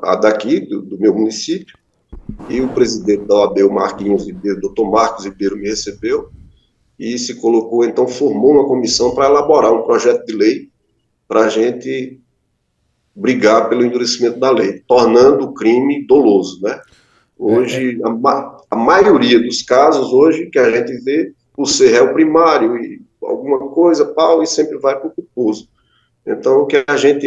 a daqui, do meu município, e o presidente da OAB, o Marquinhos Ribeiro, o doutor Marcos Ribeiro, me recebeu e se colocou, então, formou uma comissão para elaborar um projeto de lei para a gente brigar pelo endurecimento da lei, tornando o crime doloso, né? Hoje, a maioria dos casos, hoje, que a gente vê, por ser réu primário e alguma coisa, pau, e sempre vai para o culposo. Então,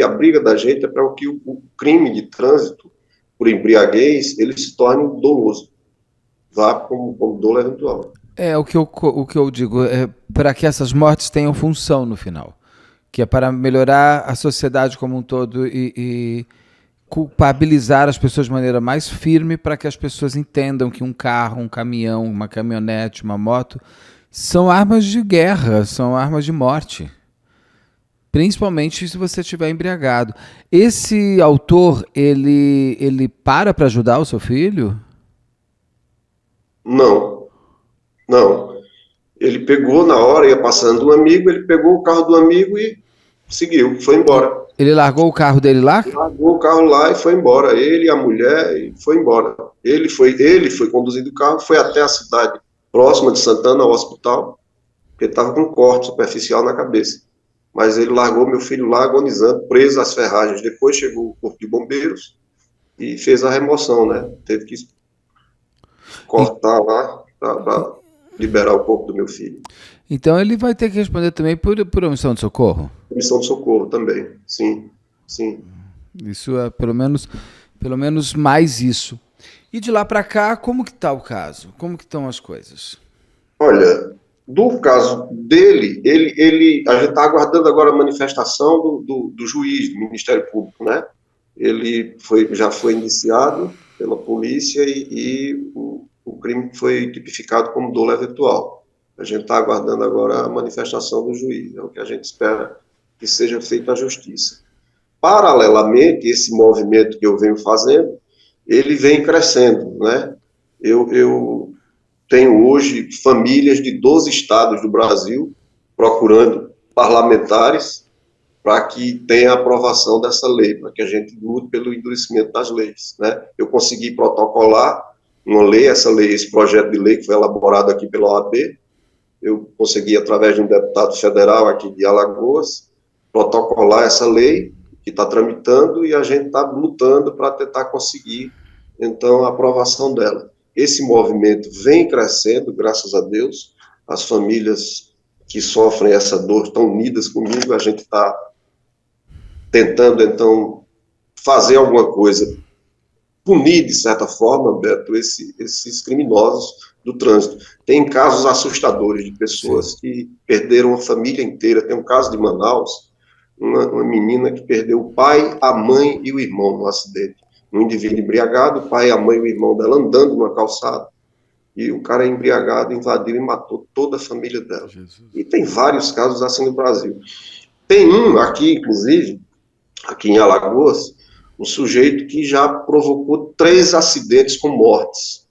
a briga da gente é para que o crime de trânsito por embriaguez, ele se torne doloso. Vá como dolo eventual. O que eu digo é para que essas mortes tenham função no final, que é para melhorar a sociedade como um todo e culpabilizar as pessoas de maneira mais firme para que as pessoas entendam que um carro, um caminhão, uma caminhonete, uma moto são armas de guerra, são armas de morte. Principalmente se você estiver embriagado. Esse autor, ele para ajudar o seu filho? Não. Ele pegou na hora, ia passando um amigo, ele pegou o carro do amigo e seguiu, foi embora. Ele largou o carro dele lá? Ele largou o carro lá e foi embora. Ele e a mulher, e foi embora. Ele foi conduzindo o carro, foi até a cidade próxima de Santana, ao hospital, porque ele estava com um corte superficial na cabeça. Mas ele largou meu filho lá agonizando, preso às ferragens. Depois chegou o corpo de bombeiros e fez a remoção, né? Teve que cortar lá para liberar o corpo do meu filho. Então ele vai ter que responder também por omissão de socorro? Omissão de socorro também, sim. Isso é pelo menos mais isso. E de lá para cá, como que está o caso? Como que estão as coisas? Olha, do caso dele, a gente está aguardando agora a manifestação do juiz, do Ministério Público, né? Já foi indiciado pela polícia e o crime foi tipificado como dolo eventual. A gente está aguardando agora a manifestação do juiz, é o que a gente espera que seja feita a justiça. Paralelamente, esse movimento que eu venho fazendo, ele vem crescendo, né? Eu tenho hoje famílias de 12 estados do Brasil procurando parlamentares para que tenha a aprovação dessa lei, para que a gente lute pelo endurecimento das leis, né? Eu consegui protocolar uma lei, esse projeto de lei que foi elaborado aqui pela OAB, eu consegui, através de um deputado federal aqui de Alagoas, protocolar essa lei que está tramitando e a gente está lutando para tentar conseguir, então, a aprovação dela. Esse movimento vem crescendo, graças a Deus, as famílias que sofrem essa dor estão unidas comigo, a gente está tentando, então, fazer alguma coisa, punir, de certa forma, Beto, esses criminosos do trânsito. Tem casos assustadores de pessoas que perderam a família inteira. Tem um caso de Manaus, uma menina que perdeu o pai, a mãe e o irmão no acidente. Um indivíduo embriagado, o pai, a mãe e o irmão dela andando numa calçada, e o cara embriagado invadiu e matou toda a família dela. Jesus. E tem vários casos assim no Brasil. Tem um aqui, inclusive, aqui em Alagoas, um sujeito que já provocou 3 acidentes com mortes.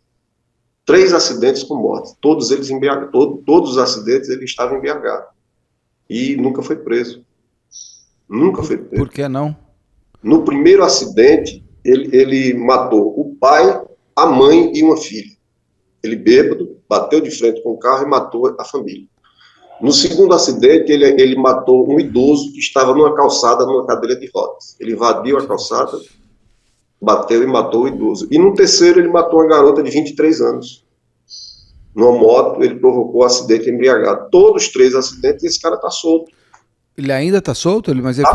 3 acidentes com mortes. Todos eles embriagados. Todos os acidentes ele estava embriagado. E nunca foi preso. Nunca foi preso. Por que não? No primeiro acidente, ele matou o pai, a mãe e uma filha. Ele bêbado, bateu de frente com o carro e matou a família. No segundo acidente, ele matou um idoso que estava numa calçada, numa cadeira de rodas. Ele invadiu a calçada, bateu e matou o idoso. E no terceiro, ele matou uma garota de 23 anos. Numa moto, ele provocou um acidente embriagado. Todos os 3 acidentes, esse cara está solto. Ele ainda está solto? Mas ele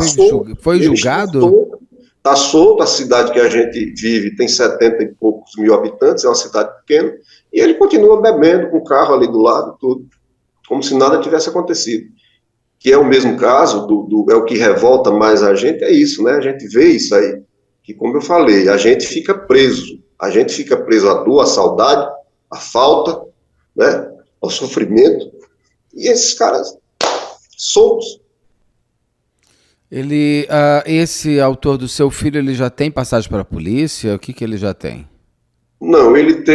foi julgado? Está solto. A cidade que a gente vive tem 70 e poucos mil habitantes, é uma cidade pequena, e ele continua bebendo com o carro ali do lado, tudo, como se nada tivesse acontecido. Que é o mesmo caso, é o que revolta mais a gente, é isso, né? A gente vê isso aí, que como eu falei, a gente fica preso à dor, à saudade, à falta, né? Ao sofrimento, e esses caras soltos. Esse autor do seu filho, ele já tem passagem para a polícia? O que ele já tem? Não, ele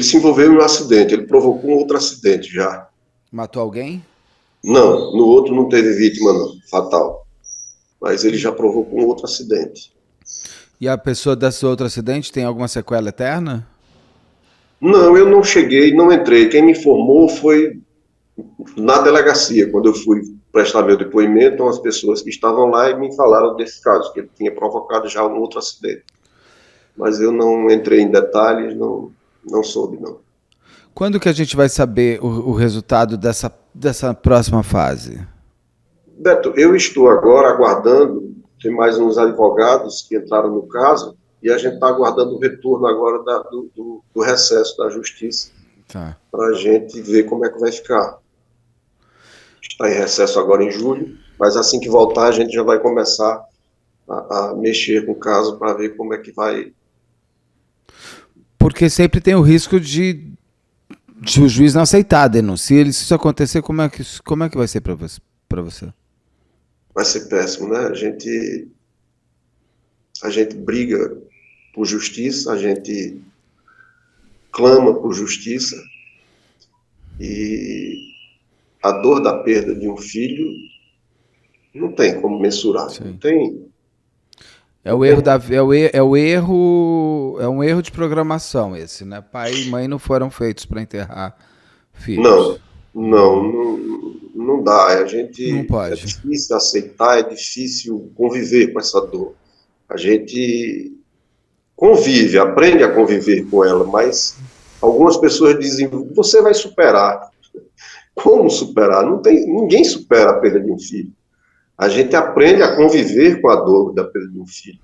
se envolveu em um acidente, ele provocou um outro acidente já. Matou alguém? Não, no outro não teve vítima não, fatal. Mas ele já provocou um outro acidente. E a pessoa desse outro acidente tem alguma sequela eterna? Não, eu não cheguei, não entrei. Quem me informou foi na delegacia, quando eu fui prestar meu depoimento, as pessoas que estavam lá e me falaram desse caso, que ele tinha provocado já um outro acidente. Mas eu não entrei em detalhes, não soube, não. Quando que a gente vai saber o resultado dessa próxima fase? Beto, eu estou agora aguardando, tem mais uns advogados que entraram no caso, e a gente está aguardando o retorno agora do recesso da justiça, tá, para a gente ver como é que vai ficar. Está em recesso agora em julho, mas assim que voltar a gente já vai começar a mexer com o caso para ver como é que vai. Porque sempre tem o risco de o juiz não aceitar a denúncia. Se isso acontecer, como é que vai ser para você? Vai ser péssimo, né? A gente briga por justiça, a gente clama por justiça, e a dor da perda de um filho não tem como mensurar. Sim. Não tem. É um erro de programação esse, né? Pai e mãe não foram feitos para enterrar filhos. Não dá. Não pode. É difícil aceitar, é difícil conviver com essa dor. A gente convive, aprende a conviver com ela, mas algumas pessoas dizem, você vai superar. Como superar? Ninguém supera a perda de um filho. A gente aprende a conviver com a dor da perda de um filho,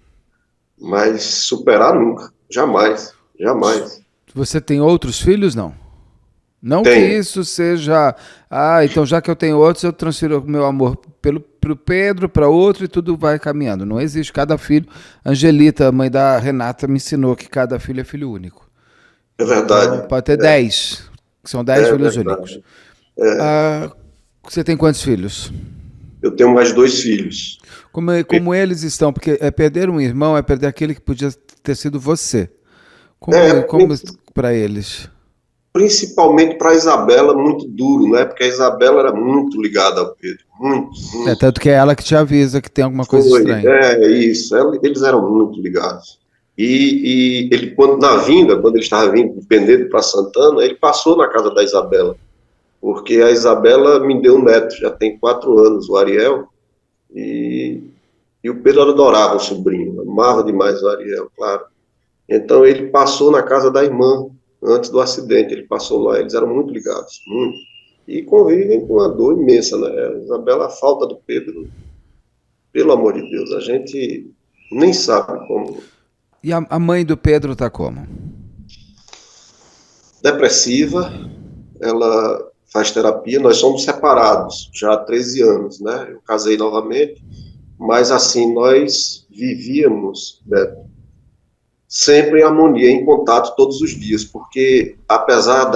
mas superar nunca, jamais, jamais. Você tem outros filhos, não? Não que isso seja, então já que eu tenho outros, eu transfiro o meu amor pro Pedro, para outro e tudo vai caminhando. Não existe cada filho. Angelita, a mãe da Renata, me ensinou que cada filho é filho único. É verdade. Então, pode ter 10, que são 10 filhos únicos. Você tem quantos filhos? Eu tenho mais 2 filhos. Como eles estão? Porque perder um irmão é perder aquele que podia ter sido você. Como para eles? Principalmente para a Isabela, muito duro, né? Porque a Isabela era muito ligada ao Pedro. Muito. Tanto que é ela que te avisa que tem alguma coisa estranha. Isso. Eles eram muito ligados. E ele, quando ele estava vindo de Penedo para Santana, ele passou na casa da Isabela. Porque a Isabela me deu um neto, já tem 4 anos, o Ariel. E o Pedro adorava o sobrinho, amava demais o Ariel, claro. Então ele passou na casa da irmã, antes do acidente, ele passou lá, eles eram muito ligados, muito. E convivem com uma dor imensa, né? Isabela, a falta do Pedro, pelo amor de Deus, a gente nem sabe como. E a mãe do Pedro tá como? Depressiva, ela faz terapia, nós somos separados já há 13 anos, né? Eu casei novamente, mas assim, nós vivíamos, né, sempre em harmonia, em contato todos os dias, porque apesar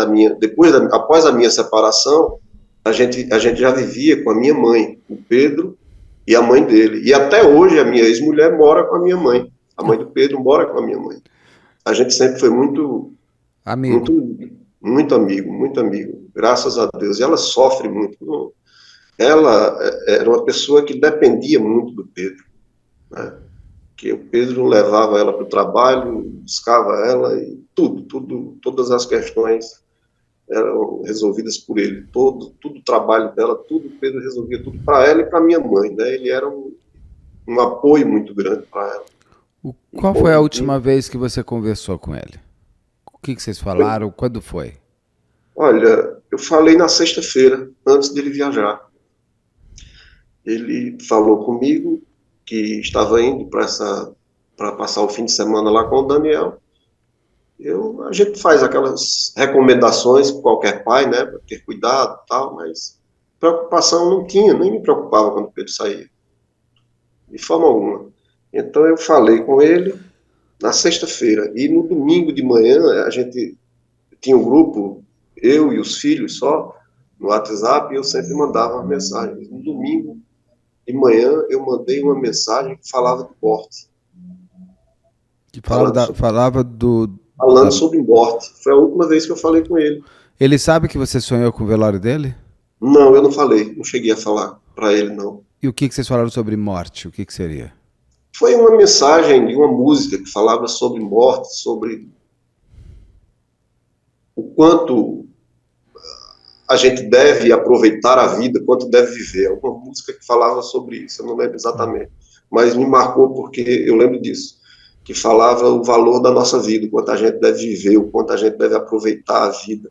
após a minha separação, a gente já vivia com a minha mãe, o Pedro e a mãe dele. E até hoje a minha ex-mulher mora com a minha mãe. A mãe do Pedro mora com a minha mãe. A gente sempre foi muito amigo. Muito amigo, muito amigo. Graças a Deus. E ela sofre muito. Ela era uma pessoa que dependia muito do Pedro, né? Que o Pedro levava ela para o trabalho, buscava ela e todas as questões eram resolvidas por ele. Tudo o trabalho dela, tudo o Pedro resolvia tudo para ela e para minha mãe, né? Ele era um apoio muito grande para ela. Qual foi a última vez que você conversou com ele? O que vocês falaram? Quando foi? Olha, eu falei na sexta-feira, antes dele viajar. Ele falou comigo que estava indo para passar o fim de semana lá com o Daniel. A gente faz aquelas recomendações para qualquer pai, né, para ter cuidado e tal, mas preocupação não tinha, nem me preocupava quando o Pedro saía, de forma alguma. Então eu falei com ele na sexta-feira, e no domingo de manhã a gente tinha um grupo, eu e os filhos só, no WhatsApp, e eu sempre mandava uma mensagem. No domingo de manhã eu mandei uma mensagem que falava de morte. Falando sobre morte. Foi a última vez que eu falei com ele. Ele sabe que você sonhou com o velório dele? Não, eu não falei. Não cheguei a falar para ele, não. E o que vocês falaram sobre morte? O que seria? Foi uma mensagem de uma música que falava sobre morte, sobre o quanto a gente deve aproveitar a vida, quanto deve viver. Alguma música que falava sobre isso, eu não lembro exatamente. Mas me marcou porque eu lembro disso, que falava o valor da nossa vida, o quanto a gente deve viver, o quanto a gente deve aproveitar a vida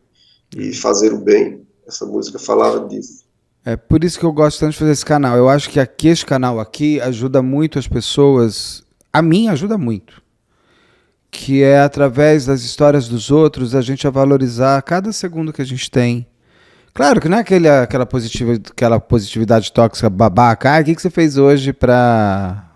e fazer o bem. Essa música falava disso. É por isso que eu gosto tanto de fazer esse canal. Eu acho que esse canal aqui ajuda muito as pessoas. A mim ajuda muito. Que é através das histórias dos outros a gente a valorizar cada segundo que a gente tem. Claro que não é aquela positividade tóxica babaca. O que você fez hoje para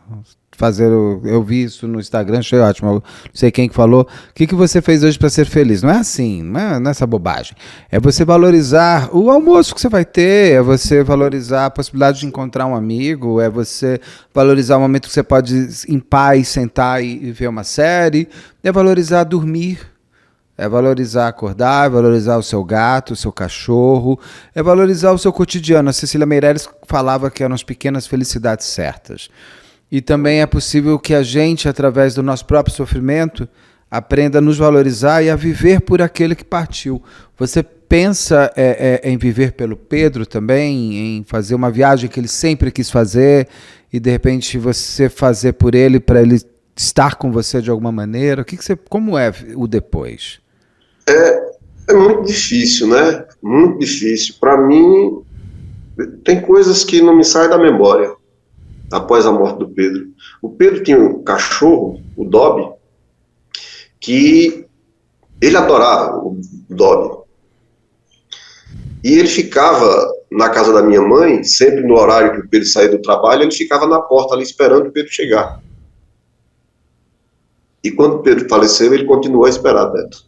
fazer? Eu vi isso no Instagram, achei ótimo. Não sei quem que falou. O que você fez hoje para ser feliz? Não é assim, não é essa bobagem. É você valorizar o almoço que você vai ter, é você valorizar a possibilidade de encontrar um amigo, é você valorizar o momento que você pode em paz sentar e ver uma série, é valorizar dormir. É valorizar acordar, é valorizar o seu gato, o seu cachorro, é valorizar o seu cotidiano. A Cecília Meirelles falava que eram as pequenas felicidades certas. E também é possível que a gente, através do nosso próprio sofrimento, aprenda a nos valorizar e a viver por aquele que partiu. Você pensa em viver pelo Pedro também, em fazer uma viagem que ele sempre quis fazer e, de repente, você fazer por ele, para ele estar com você de alguma maneira? Como é o depois? É muito difícil, né? Muito difícil. Para mim, tem coisas que não me saem da memória após a morte do Pedro. O Pedro tinha um cachorro, o Dobby, que ele adorava o Dobby. E ele ficava na casa da minha mãe, sempre no horário que o Pedro saía do trabalho, ele ficava na porta ali esperando o Pedro chegar. E quando o Pedro faleceu, ele continuou a esperar, Beto.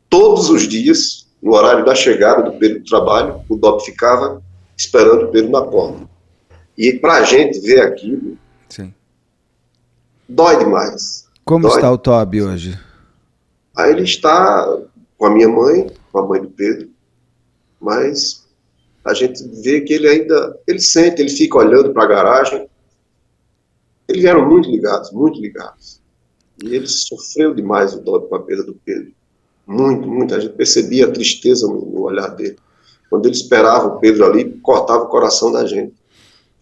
Todos os dias, no horário da chegada do Pedro do trabalho, o Dob ficava esperando o Pedro na porta. E para a gente ver aquilo, Sim. dói demais. Como Dói. está o Toby hoje? Aí ele está com a minha mãe, com a mãe do Pedro, mas a gente vê que ele ainda, ele sente, ele fica olhando para a garagem. Eles eram muito ligados, muito ligados. E ele sofreu demais o Dob com a perda do Pedro. Muito, muito. A gente percebia a tristeza no olhar dele. Quando ele esperava o Pedro ali, cortava o coração da gente.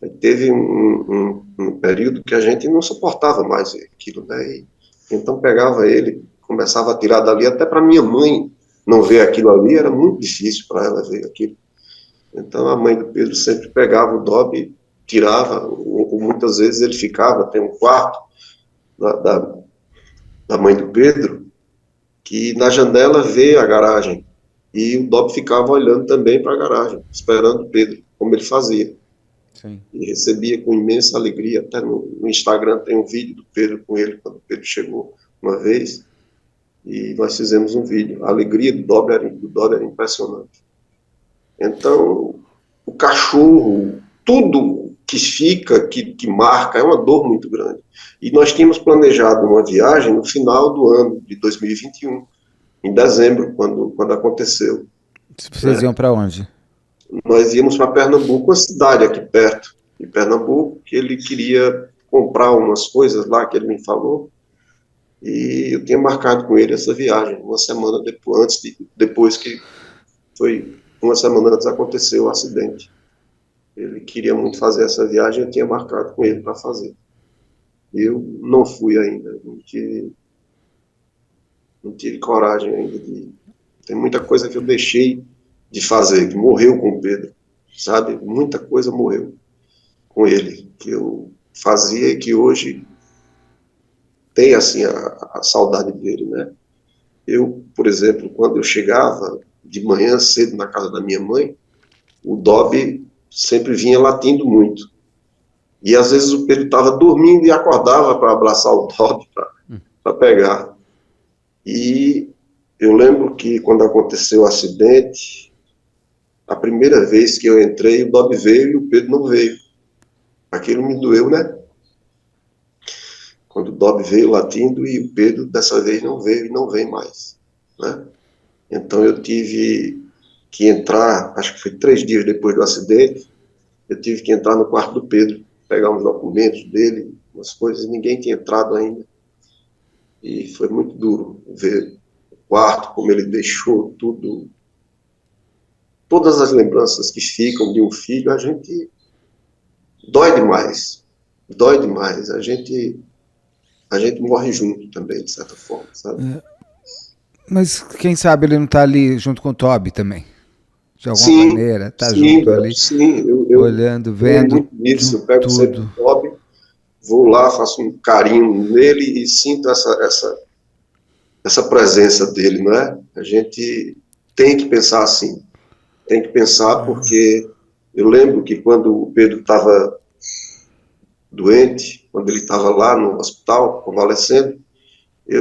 Aí teve um período que a gente não suportava mais aquilo, né? E então pegava ele, começava a tirar dali, até para minha mãe não ver aquilo ali, era muito difícil para ela ver aquilo. Então a mãe do Pedro sempre pegava o Dob, tirava, ou muitas vezes ele ficava, tem um quarto da mãe do Pedro, que na janela vê a garagem, e o Dob ficava olhando também para a garagem, esperando o Pedro, como ele fazia. Sim. E recebia com imensa alegria, até no Instagram tem um vídeo do Pedro com ele, quando o Pedro chegou uma vez, e nós fizemos um vídeo. A alegria do Dob era impressionante. Então, o cachorro, tudo que fica, que marca, é uma dor muito grande. E nós tínhamos planejado uma viagem no final do ano de 2021, em dezembro, quando aconteceu. Vocês iam para onde? Nós íamos para Pernambuco, uma cidade aqui perto de Pernambuco, que ele queria comprar umas coisas lá que ele me falou, e eu tinha marcado com ele essa viagem, uma semana depois que foi, uma semana antes aconteceu o acidente. Ele queria muito fazer essa viagem, eu tinha marcado com ele para fazer. Eu não fui ainda, não tive coragem ainda tem muita coisa que eu deixei de fazer, que morreu com o Pedro, sabe? Muita coisa morreu com ele, que eu fazia e que hoje tem, assim, a saudade dele, né? Eu, por exemplo, quando eu chegava de manhã cedo na casa da minha mãe, o Dob sempre vinha latindo muito. E às vezes o Pedro estava dormindo e acordava para abraçar o Dob, para pegar. E eu lembro que quando aconteceu o acidente, a primeira vez que eu entrei, o Dob veio e o Pedro não veio. Aquilo me doeu, né? Quando o Dob veio latindo e o Pedro dessa vez não veio e não vem mais, né? Então eu tive que entrar, acho que foi 3 dias depois do acidente, eu tive que entrar no quarto do Pedro, pegar uns documentos dele, umas coisas, e ninguém tinha entrado ainda. E foi muito duro ver o quarto, como ele deixou tudo. Todas as lembranças que ficam de um filho, a gente dói demais. Dói demais. A gente morre junto também, de certa forma, sabe? Mas quem sabe ele não está ali junto com o Toby também? De alguma maneira, está sim, junto ali, sim, olhando, vendo muito isso. Eu pego sempre o Toby, vou lá, faço um carinho nele e sinto essa presença dele, não é? A gente tem que pensar assim. Tem que pensar, porque eu lembro que quando o Pedro estava doente, quando ele estava lá no hospital, convalescendo,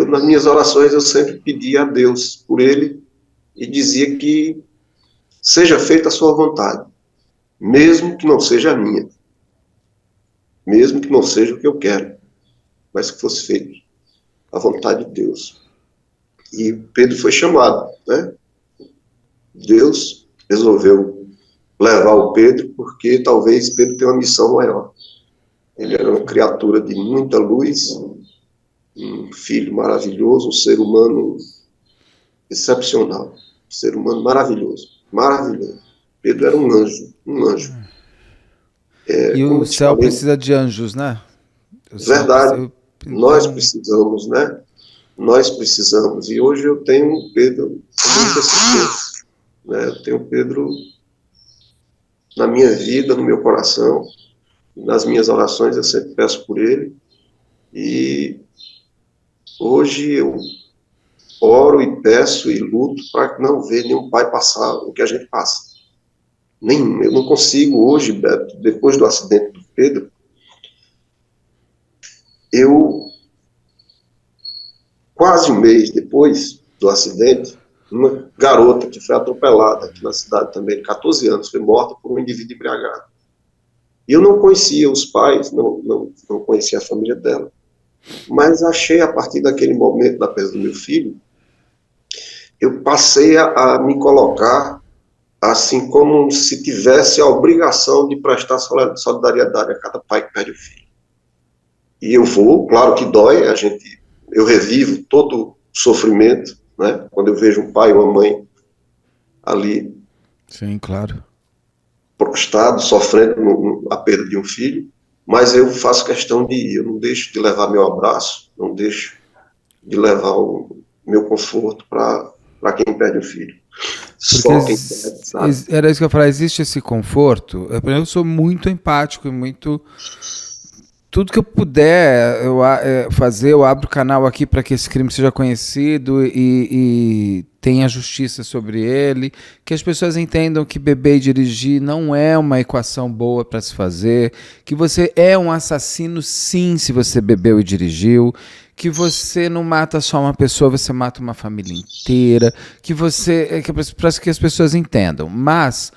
nas minhas orações, eu sempre pedia a Deus por ele e dizia que seja feita a sua vontade, mesmo que não seja a minha, mesmo que não seja o que eu quero, mas que fosse feito a vontade de Deus. E Pedro foi chamado, né? Deus resolveu levar o Pedro, porque talvez Pedro tenha uma missão maior. Ele era uma criatura de muita luz, um filho maravilhoso, um ser humano excepcional, um ser humano maravilhoso, maravilhoso. Pedro era um anjo, um anjo. E o céu precisa de anjos, né? Verdade, nós precisamos, né? Nós precisamos. E hoje eu tenho um Pedro com muita certeza, né? Eu tenho Pedro na minha vida, no meu coração, nas minhas orações eu sempre peço por ele. E hoje eu oro e peço e luto para não ver nenhum pai passar o que a gente passa. Nenhum. Eu não consigo hoje, Beto, depois do acidente do Pedro, quase um mês depois do acidente, uma garota que foi atropelada aqui na cidade também, de 14 anos, foi morta por um indivíduo embriagado. E eu não conhecia os pais, não conhecia a família dela, mas achei, a partir daquele momento da perda do meu filho, eu passei a me colocar assim como se tivesse a obrigação de prestar solidariedade a cada pai que perde o filho. E eu vou, claro que dói, eu revivo todo o sofrimento, né? Quando eu vejo um pai e uma mãe ali, sim, claro, prostrado, sofrendo a perda de um filho, mas eu faço questão de ir, eu não deixo de levar meu abraço, não deixo de levar o meu conforto para quem perde o filho. Porque Só quem perde, sabe? era isso que eu ia falar, existe esse conforto. Eu sou muito empático e muito... Tudo que eu puder fazer, eu abro o canal aqui para que esse crime seja conhecido e tenha justiça sobre ele, que as pessoas entendam que beber e dirigir não é uma equação boa para se fazer, que você é um assassino sim se você bebeu e dirigiu, que você não mata só uma pessoa, você mata uma família inteira, para que as pessoas entendam. Mas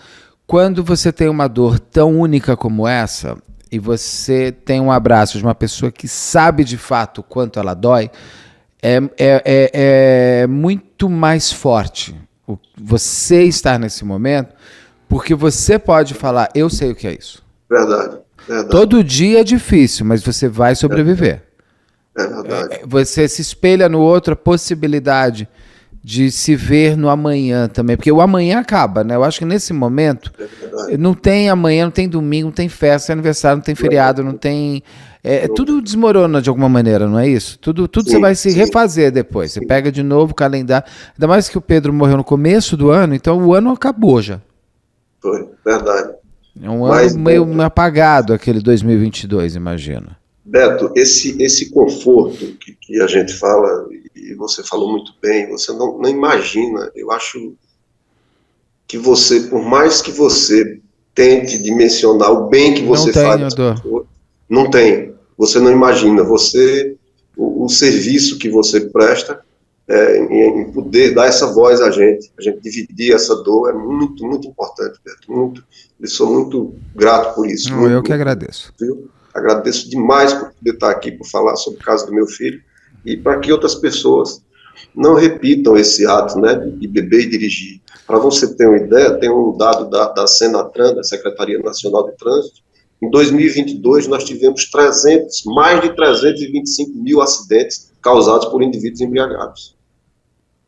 quando você tem uma dor tão única como essa, e você tem um abraço de uma pessoa que sabe de fato o quanto ela dói, é muito mais forte você estar nesse momento, porque você pode falar, eu sei o que é isso. Verdade. Todo dia é difícil, mas você vai sobreviver. É verdade. Você se espelha no outro, a possibilidade de se ver no amanhã também, porque o amanhã acaba, né? Eu acho que nesse momento não tem amanhã, não tem domingo, não tem festa, não tem aniversário, não tem feriado, não tem... tudo desmorona de alguma maneira, não é isso? Tudo sim, você vai se refazer depois. Você pega de novo o calendário. Ainda mais que o Pedro morreu no começo do ano, então o ano acabou já. Foi, verdade. É um ano meio apagado, aquele 2022, imagina. Beto, esse conforto que a gente fala, e você falou muito bem, você não imagina, eu acho que você, por mais que você tente dimensionar o bem que você faz, não tem, você não imagina, o serviço que você presta em poder dar essa voz a gente dividir essa dor é muito, muito importante, Beto, eu sou muito grato por isso. Eu que agradeço. Viu? Agradeço demais por poder estar aqui, por falar sobre o caso do meu filho, e para que outras pessoas não repitam esse ato, né, de beber e dirigir. Para você ter uma ideia, tem um dado da Senatran, da Secretaria Nacional de Trânsito, em 2022 nós tivemos mais de 325 mil acidentes causados por indivíduos embriagados.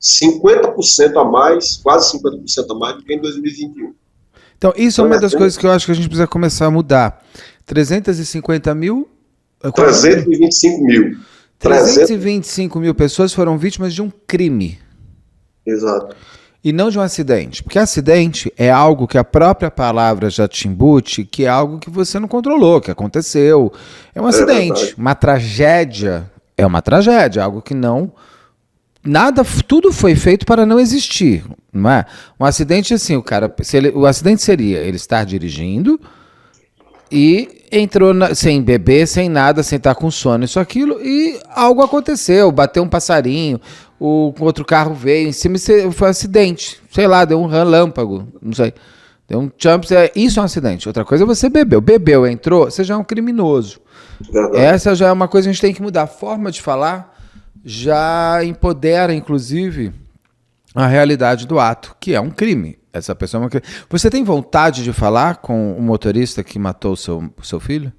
50% a mais, quase 50% a mais do que em 2021. Então, isso é uma das coisas que eu acho que a gente precisa começar a mudar. 350 mil? 325 mil. 325 mil pessoas foram vítimas de um crime. Exato. E não de um acidente. Porque acidente é algo que a própria palavra já te embute, que é algo que você não controlou, que aconteceu. É um acidente. Uma tragédia é uma tragédia, algo que não... tudo foi feito para não existir, não é? Um acidente, assim, o acidente seria ele estar dirigindo e entrou sem beber, sem nada, sem estar com sono, isso, aquilo, e algo aconteceu, bateu um passarinho, o outro carro veio em cima e foi um acidente, sei lá, deu um relâmpago, não sei, deu um jump, isso é um acidente. Outra coisa é você bebeu, entrou, você já é um criminoso. Verdade. Essa já é uma coisa que a gente tem que mudar, a forma de falar já empodera, inclusive, a realidade do ato, que é um crime. Essa pessoa é uma crime. Você tem vontade de falar com o motorista que matou o seu filho?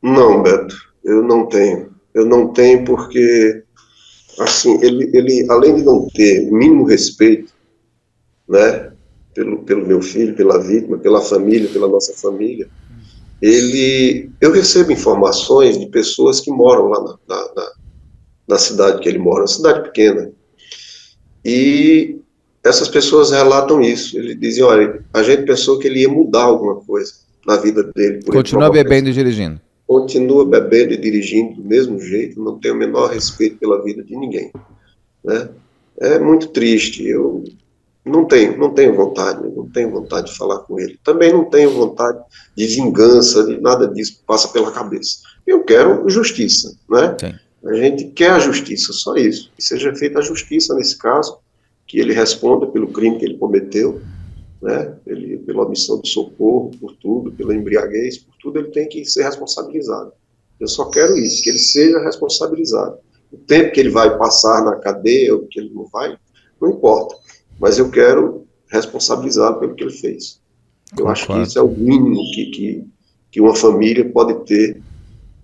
Não, Beto, eu não tenho. Eu não tenho porque, assim, ele além de não ter o mínimo respeito, né, pelo meu filho, pela vítima, pela família, pela nossa família, eu recebo informações de pessoas que moram lá na cidade que ele mora, uma cidade pequena, e essas pessoas relatam isso. Eles dizem, olha, a gente pensou que ele ia mudar alguma coisa na vida dele. Continua bebendo e dirigindo. Continua bebendo e dirigindo do mesmo jeito, não tem o menor respeito pela vida de ninguém, né? É muito triste. Eu não tenho vontade de falar com ele. Também não tenho vontade de vingança, de nada disso que passa pela cabeça. Eu quero justiça, né? Sim. A gente quer a justiça, só isso. Que seja feita a justiça nesse caso, que ele responda pelo crime que ele cometeu, né? Pela omissão de socorro, por tudo, pela embriaguez, por tudo, ele tem que ser responsabilizado. Eu só quero isso, que ele seja responsabilizado. O tempo que ele vai passar na cadeia, ou que ele não vai, não importa. Mas eu quero responsabilizá-lo pelo que ele fez. Eu acho que isso é o mínimo que uma família pode ter,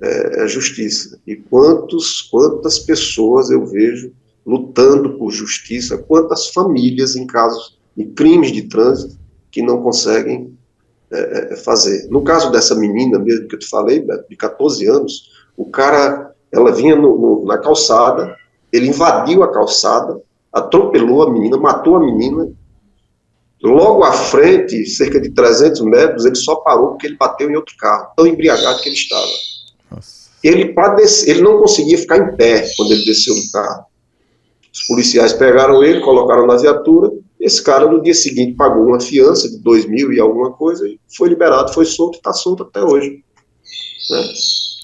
é justiça. E quantas pessoas eu vejo lutando por justiça, quantas famílias em casos de crimes de trânsito que não conseguem fazer. No caso dessa menina mesmo que eu te falei, Beto, de 14 anos, ela vinha na calçada, ele invadiu a calçada, atropelou a menina, matou a menina. Logo à frente, cerca de 300 metros, ele só parou porque ele bateu em outro carro, tão embriagado que ele estava. Nossa. Ele não conseguia ficar em pé quando ele desceu do carro. Os policiais pegaram ele, colocaram na viatura. Esse cara, no dia seguinte, pagou uma fiança de 2.000 e alguma coisa, e foi liberado, foi solto e está solto até hoje. Né?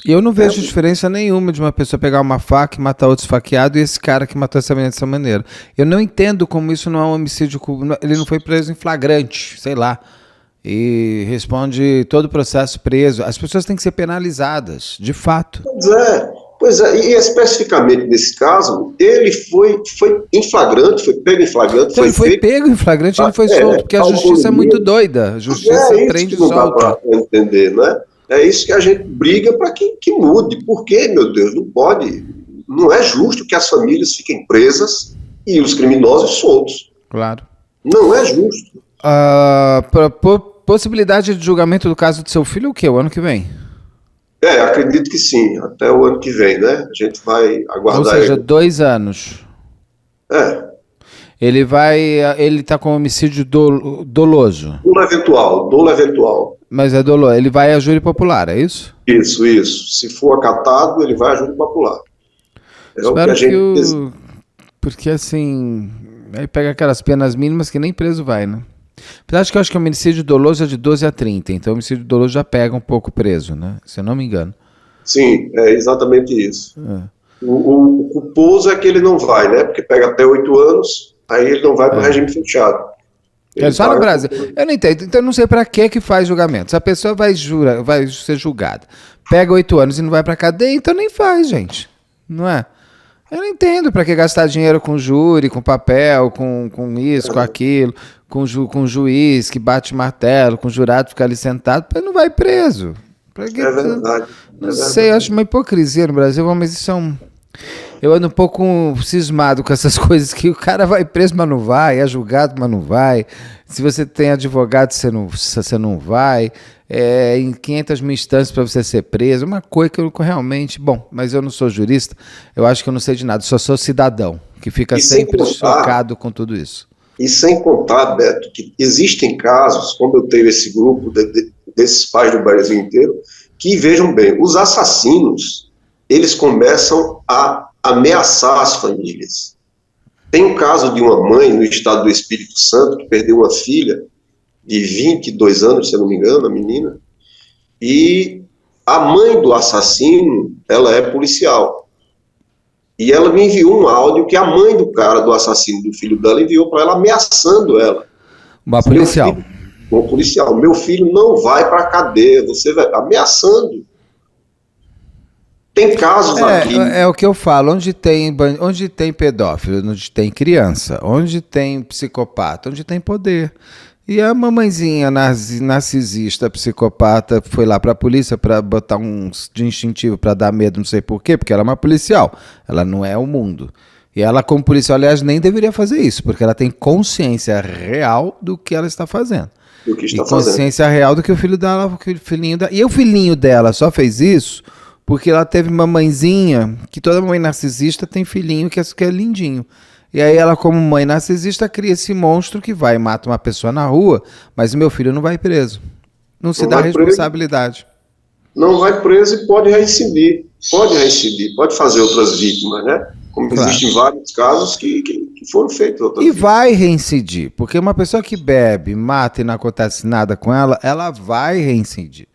E eu não vejo diferença nenhuma de uma pessoa pegar uma faca e matar outro esfaqueado e esse cara que matou essa menina dessa maneira. Eu não entendo como isso não é um homicídio. Ele não foi preso em flagrante, sei lá. E responde todo o processo preso. As pessoas têm que ser penalizadas, de fato. Pois é, e especificamente nesse caso, ele foi em flagrante, foi pego em flagrante. Então, ele foi pego em flagrante e ele foi solto, porque a justiça é muito doida. A justiça prende e solta. Não dá para entender, né? É isso que a gente briga para que mude. Por quê, meu Deus? Não pode. Não é justo que as famílias fiquem presas e os criminosos soltos. Claro. Não é justo. Possibilidade de julgamento do caso do seu filho o quê? O ano que vem? Acredito que sim. Até o ano que vem, né? A gente vai aguardar. Ou seja, 2 anos. Ele tá com homicídio doloso. Dolo eventual. Mas é doloso. Ele vai a júri popular, é isso? Isso. Se for acatado, ele vai a júri popular. Espero porque assim, aí pega aquelas penas mínimas que nem preso vai, né? Apesar que eu acho que o homicídio doloso é de 12 a 30, então o homicídio doloso já pega um pouco preso, né? Se eu não me engano. Sim, é exatamente isso. O culposo é que ele não vai, né? Porque pega até 8 anos, aí ele não vai para o regime fechado. Só no Brasil. Eu não entendo, então eu não sei para que faz julgamento. Se a pessoa vai ser julgada, pega 8 anos e não vai para cadeia, então nem faz, gente. Não é? Eu não entendo para que gastar dinheiro com júri, com papel, com isso, com aquilo, com juiz que bate martelo, com jurado ficar ali sentado, ele não vai preso. É verdade. Não sei, eu acho uma hipocrisia no Brasil, mas isso é um... Eu ando um pouco cismado com essas coisas que o cara vai preso, mas não vai, é julgado, mas não vai. Se você tem advogado, você não vai. Em 500 mil instâncias para você ser preso. Uma coisa que eu realmente... Bom, mas eu não sou jurista, eu acho que eu não sei de nada, só sou cidadão, que fica sempre chocado com tudo isso. E sem contar, Beto, que existem casos, como eu tenho esse grupo desses pais do Brasil inteiro, que, vejam bem, os assassinos, eles começam a ameaçar as famílias. Tem um caso de uma mãe no estado do Espírito Santo que perdeu uma filha de 22 anos, se eu não me engano, a menina, e a mãe do assassino, ela é policial. E ela me enviou um áudio que a mãe do assassino do filho dela enviou para ela, ameaçando ela. Uma policial. Uma policial. Meu filho não vai para a cadeia, você vai... Ameaçando. Tem casos aqui... É o que eu falo, onde tem pedófilo, onde tem criança, onde tem psicopata, onde tem poder. E a mamãezinha narcisista, psicopata, foi lá para a polícia para botar de instintivo para dar medo, não sei por quê, porque ela é uma policial, ela não é o mundo. E ela, como policial, aliás, nem deveria fazer isso, porque ela tem consciência real do que ela está fazendo. Consciência real do que o filho dela, E o filhinho dela só fez isso porque ela teve mamãezinha, que toda mãe narcisista tem filhinho que é lindinho. E aí ela, como mãe narcisista, cria esse monstro que vai e mata uma pessoa na rua, mas o meu filho não vai preso. Não se dá responsabilidade. Não vai preso e pode reincidir. Pode fazer outras vítimas, né? Como Claro. existem vários casos que foram feitos outras E vezes. vai reincidir, porque uma pessoa que bebe, mata e não acontece nada com ela, ela vai reincidir.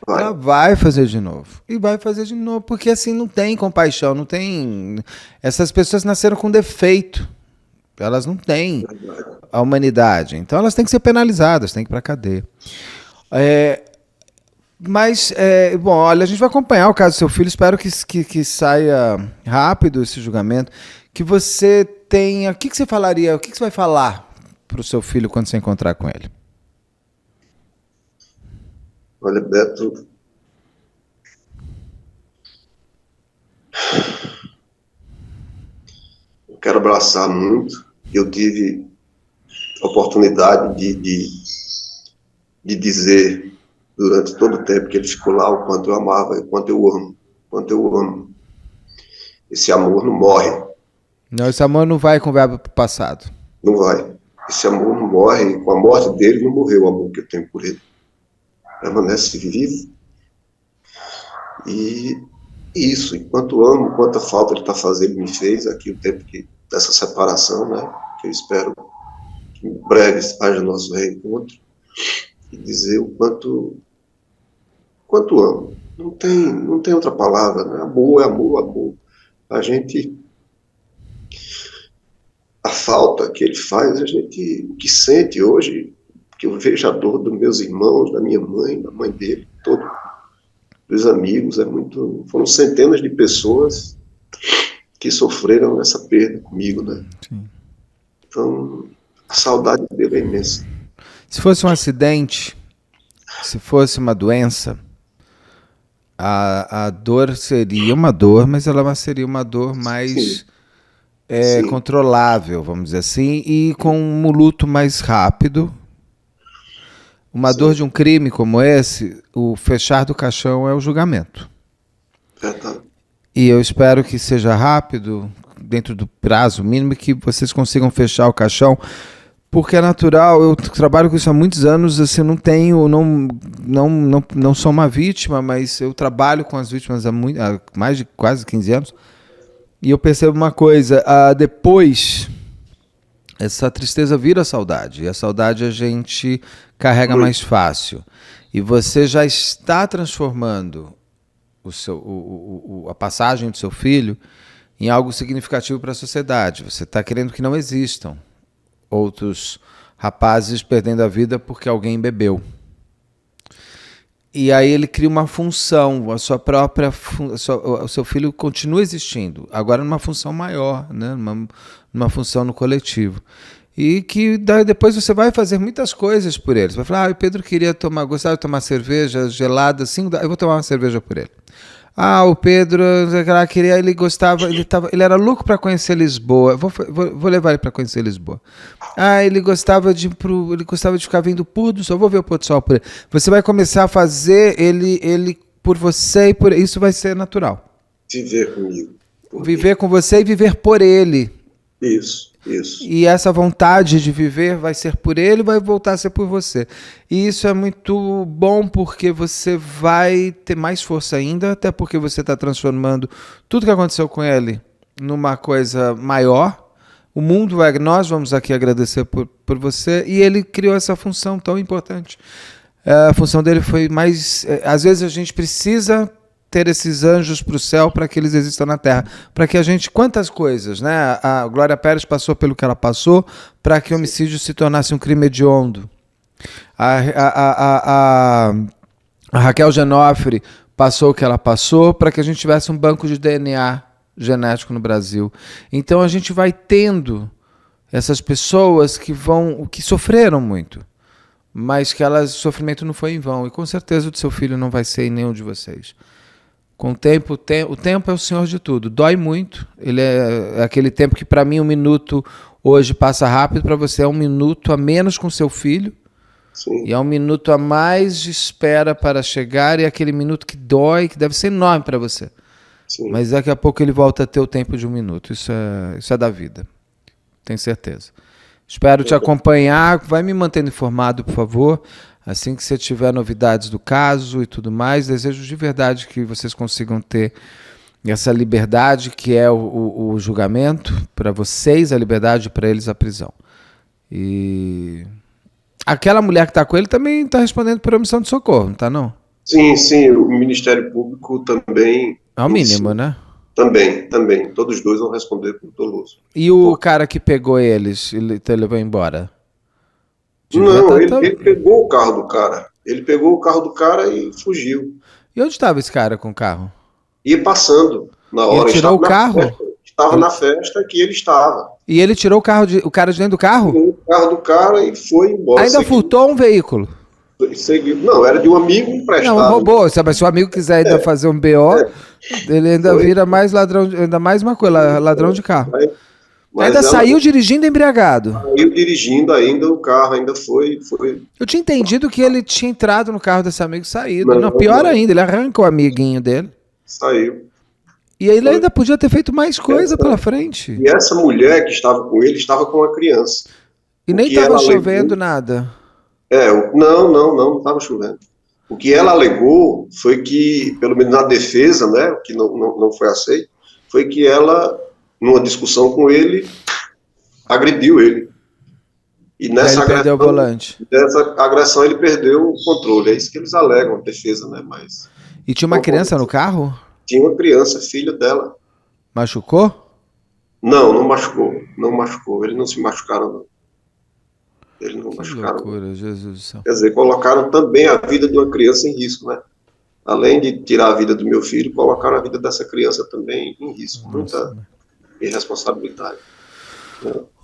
Vai. Ela vai fazer de novo. E vai fazer de novo, porque assim não tem compaixão, não tem. Essas pessoas nasceram com defeito. Elas não têm a humanidade. Então elas têm que ser penalizadas, têm que ir para a cadeia. Bom, olha, a gente vai acompanhar o caso do seu filho. Espero que saia rápido esse julgamento. Que você tenha. O que você falaria? O que você vai falar para o seu filho quando você encontrar com ele? Olha, Beto, eu quero abraçar muito. Eu tive a oportunidade de dizer durante todo o tempo que ele ficou lá o quanto eu amava, o quanto eu amo, o quanto eu amo. Esse amor não morre, Não, esse amor não vai com verbo pro passado. não vai. Esse amor não morre, com a morte dele não morreu o amor que eu tenho por ele. Permanece vivo. E isso, enquanto amo, quanta falta ele está fazendo, me fez aqui o tempo dessa separação, né? Que eu espero que em breve haja nosso reencontro, e dizer o quanto amo. Não tem outra palavra, né? Amor é amor, amor. A falta que ele faz, o que sente hoje, que eu vejo a dor dos meus irmãos, da minha mãe, da mãe dele, dos amigos, foram centenas de pessoas que sofreram essa perda comigo, né? Sim. Então, a saudade dele é imensa. Se fosse um acidente, se fosse uma doença, a dor seria uma dor, mas ela seria uma dor mais Sim. controlável, vamos dizer assim, e com um luto mais rápido. Uma dor de um crime como esse, o fechar do caixão é o julgamento. Verdade. E eu espero que seja rápido, dentro do prazo mínimo, que vocês consigam fechar o caixão, porque é natural. Eu trabalho com isso há muitos anos, assim, não sou uma vítima, mas eu trabalho com as vítimas há mais de quase 15 anos, e eu percebo uma coisa, depois essa tristeza vira saudade, e a saudade a gente carrega mais fácil. E você já está transformando a passagem do seu filho em algo significativo para a sociedade. Você está querendo que não existam outros rapazes perdendo a vida porque alguém bebeu. E aí ele cria uma função, o seu filho continua existindo, agora numa função maior, né? numa função no coletivo. E que depois você vai fazer muitas coisas por ele. Você vai falar, o Pedro gostava de tomar cerveja gelada, assim, eu vou tomar uma cerveja por ele. O Pedro ele era louco para conhecer Lisboa. Vou levar ele para conhecer Lisboa. Ele gostava de ficar vendo o pôr do sol. Vou ver o pôr do sol por ele. Você vai começar a fazer ele por você, e por isso vai ser natural. Viver comigo. Viver com você e viver por ele. Isso. E essa vontade de viver vai ser por ele, vai voltar a ser por você. E isso é muito bom, porque você vai ter mais força ainda, até porque você está transformando tudo que aconteceu com ele numa coisa maior. Nós vamos aqui agradecer por você, e ele criou essa função tão importante. A função dele foi mais... Às vezes a gente precisa ter esses anjos para o céu para que eles existam na Terra. Para que a gente... Quantas coisas, né? A Glória Pérez passou pelo que ela passou para que o homicídio se tornasse um crime hediondo. A Raquel Genofre passou o que ela passou para que a gente tivesse um banco de DNA genético no Brasil. Então a gente vai tendo essas pessoas que sofreram muito, mas que o sofrimento não foi em vão. E com certeza o do seu filho não vai ser em nenhum de vocês. Com o tempo é o senhor de tudo. Dói muito. Ele é aquele tempo que para mim 1 minuto hoje passa rápido, para você é 1 minuto a menos com seu filho. Sim. E é 1 minuto a mais de espera para chegar, e é aquele minuto que dói, que deve ser enorme para você. Sim. Mas daqui a pouco ele volta a ter o tempo de 1 minuto. Isso é da vida. Tenho certeza. Espero te acompanhar. Vai me mantendo informado, por favor. Assim que você tiver novidades do caso e tudo mais, desejo de verdade que vocês consigam ter Essa liberdade que é o julgamento, para vocês a liberdade, para eles a prisão. E aquela mulher que está com ele também está respondendo por omissão de socorro, não está não? Sim, sim, o Ministério Público também... É o mínimo, né? Também. Todos os dois vão responder por doloso. E o cara que pegou eles, ele levou embora? Não, ele pegou o carro do cara. Ele pegou o carro do cara e fugiu. E onde estava esse cara com o carro? Ia passando na hora. Ele tirou o carro? Estava na festa que ele estava. E ele tirou o cara de dentro do carro? Tirou o carro do cara e foi embora. Ainda furtou um veículo? Seguiu. Não, era de um amigo emprestado. Não, roubou. Sabe, se o amigo quiser ainda fazer um BO, ele ainda vira mais ladrão, ainda mais uma coisa, ladrão de carro. Mas ainda saiu dirigindo embriagado. Saiu dirigindo ainda, o carro ainda foi... Eu tinha entendido que ele tinha entrado no carro desse amigo e saído. Não, pior ainda, ele arranca o amiguinho dele. Saiu. E ele ainda podia ter feito mais coisa pela frente. E essa mulher que estava com ele estava com uma criança. E nem estava chovendo nada. Não estava chovendo. O que ela alegou foi que, pelo menos na defesa, né, que não foi aceito, foi que ela, numa discussão com ele, agrediu ele. E nessa perdeu o volante. Nessa agressão ele perdeu o controle. É isso que eles alegam, a defesa, né? Mas e tinha uma criança no carro? Tinha uma criança, filha dela. Machucou? Não machucou. Não machucou. Eles não se machucaram, não. Eles não machucaram. Loucura, Jesus do céu. Quer dizer, colocaram também a vida de uma criança em risco, né? Além de tirar a vida do meu filho, colocaram a vida dessa criança também em risco. Muita irresponsabilidade.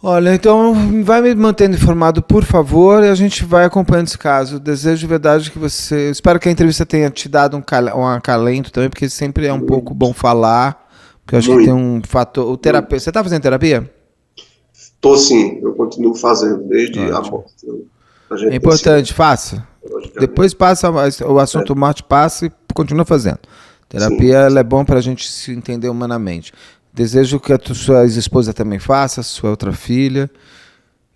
Olha, então vai me mantendo informado, por favor, e a gente vai acompanhando esse caso. Desejo de verdade que você... Espero que a entrevista tenha te dado um acalento também, porque sempre é um pouco bom falar, porque eu acho que tem um fator... O terapeuta... Você está fazendo terapia? Estou sim, eu continuo fazendo desde a morte. É importante, faça. Depois passa, o assunto morte passa e continua fazendo. Terapia ela é bom para a gente se entender humanamente. Desejo que a sua ex-esposa também faça, sua outra filha,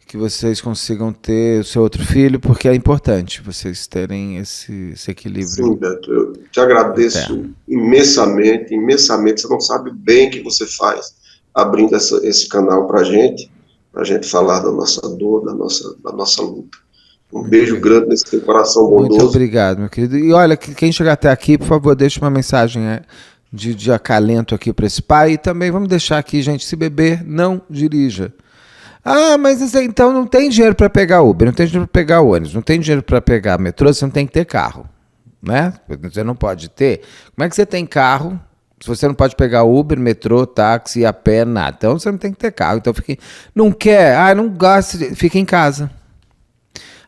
que vocês consigam ter o seu outro filho, porque é importante vocês terem esse equilíbrio. Sim, Beto, eu te agradeço imensamente. Você não sabe o bem que você faz abrindo esse canal para a gente falar da nossa dor, da nossa luta. Um beijo grande nesse teu coração bondoso. Muito obrigado, meu querido. E olha, quem chegar até aqui, por favor, deixe uma mensagem de acalento aqui para esse pai. E também vamos deixar aqui, gente, se beber, não dirija. Ah, mas então não tem dinheiro para pegar Uber, não tem dinheiro para pegar ônibus, não tem dinheiro para pegar metrô, você não tem que ter carro, né? Você não pode ter. Como é que você tem carro se você não pode pegar Uber, metrô, táxi, a pé, nada? Então você não tem que ter carro. Então não quer, não gosta, fica em casa.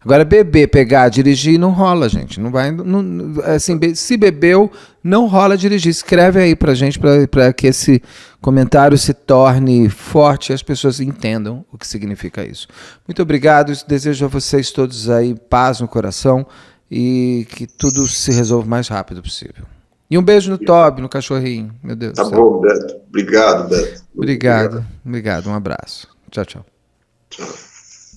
Agora, beber, pegar, dirigir, não rola, gente. Não vai, assim, se bebeu, não rola dirigir. Escreve aí pra gente, para que esse comentário se torne forte e as pessoas entendam o que significa isso. Muito obrigado. Desejo a vocês todos aí paz no coração e que tudo se resolva o mais rápido possível. E um beijo no Toby, no cachorrinho. Meu Deus do céu. Tá bom, Beto. Obrigado, Beto. Obrigado. Um abraço. Tchau. Tchau.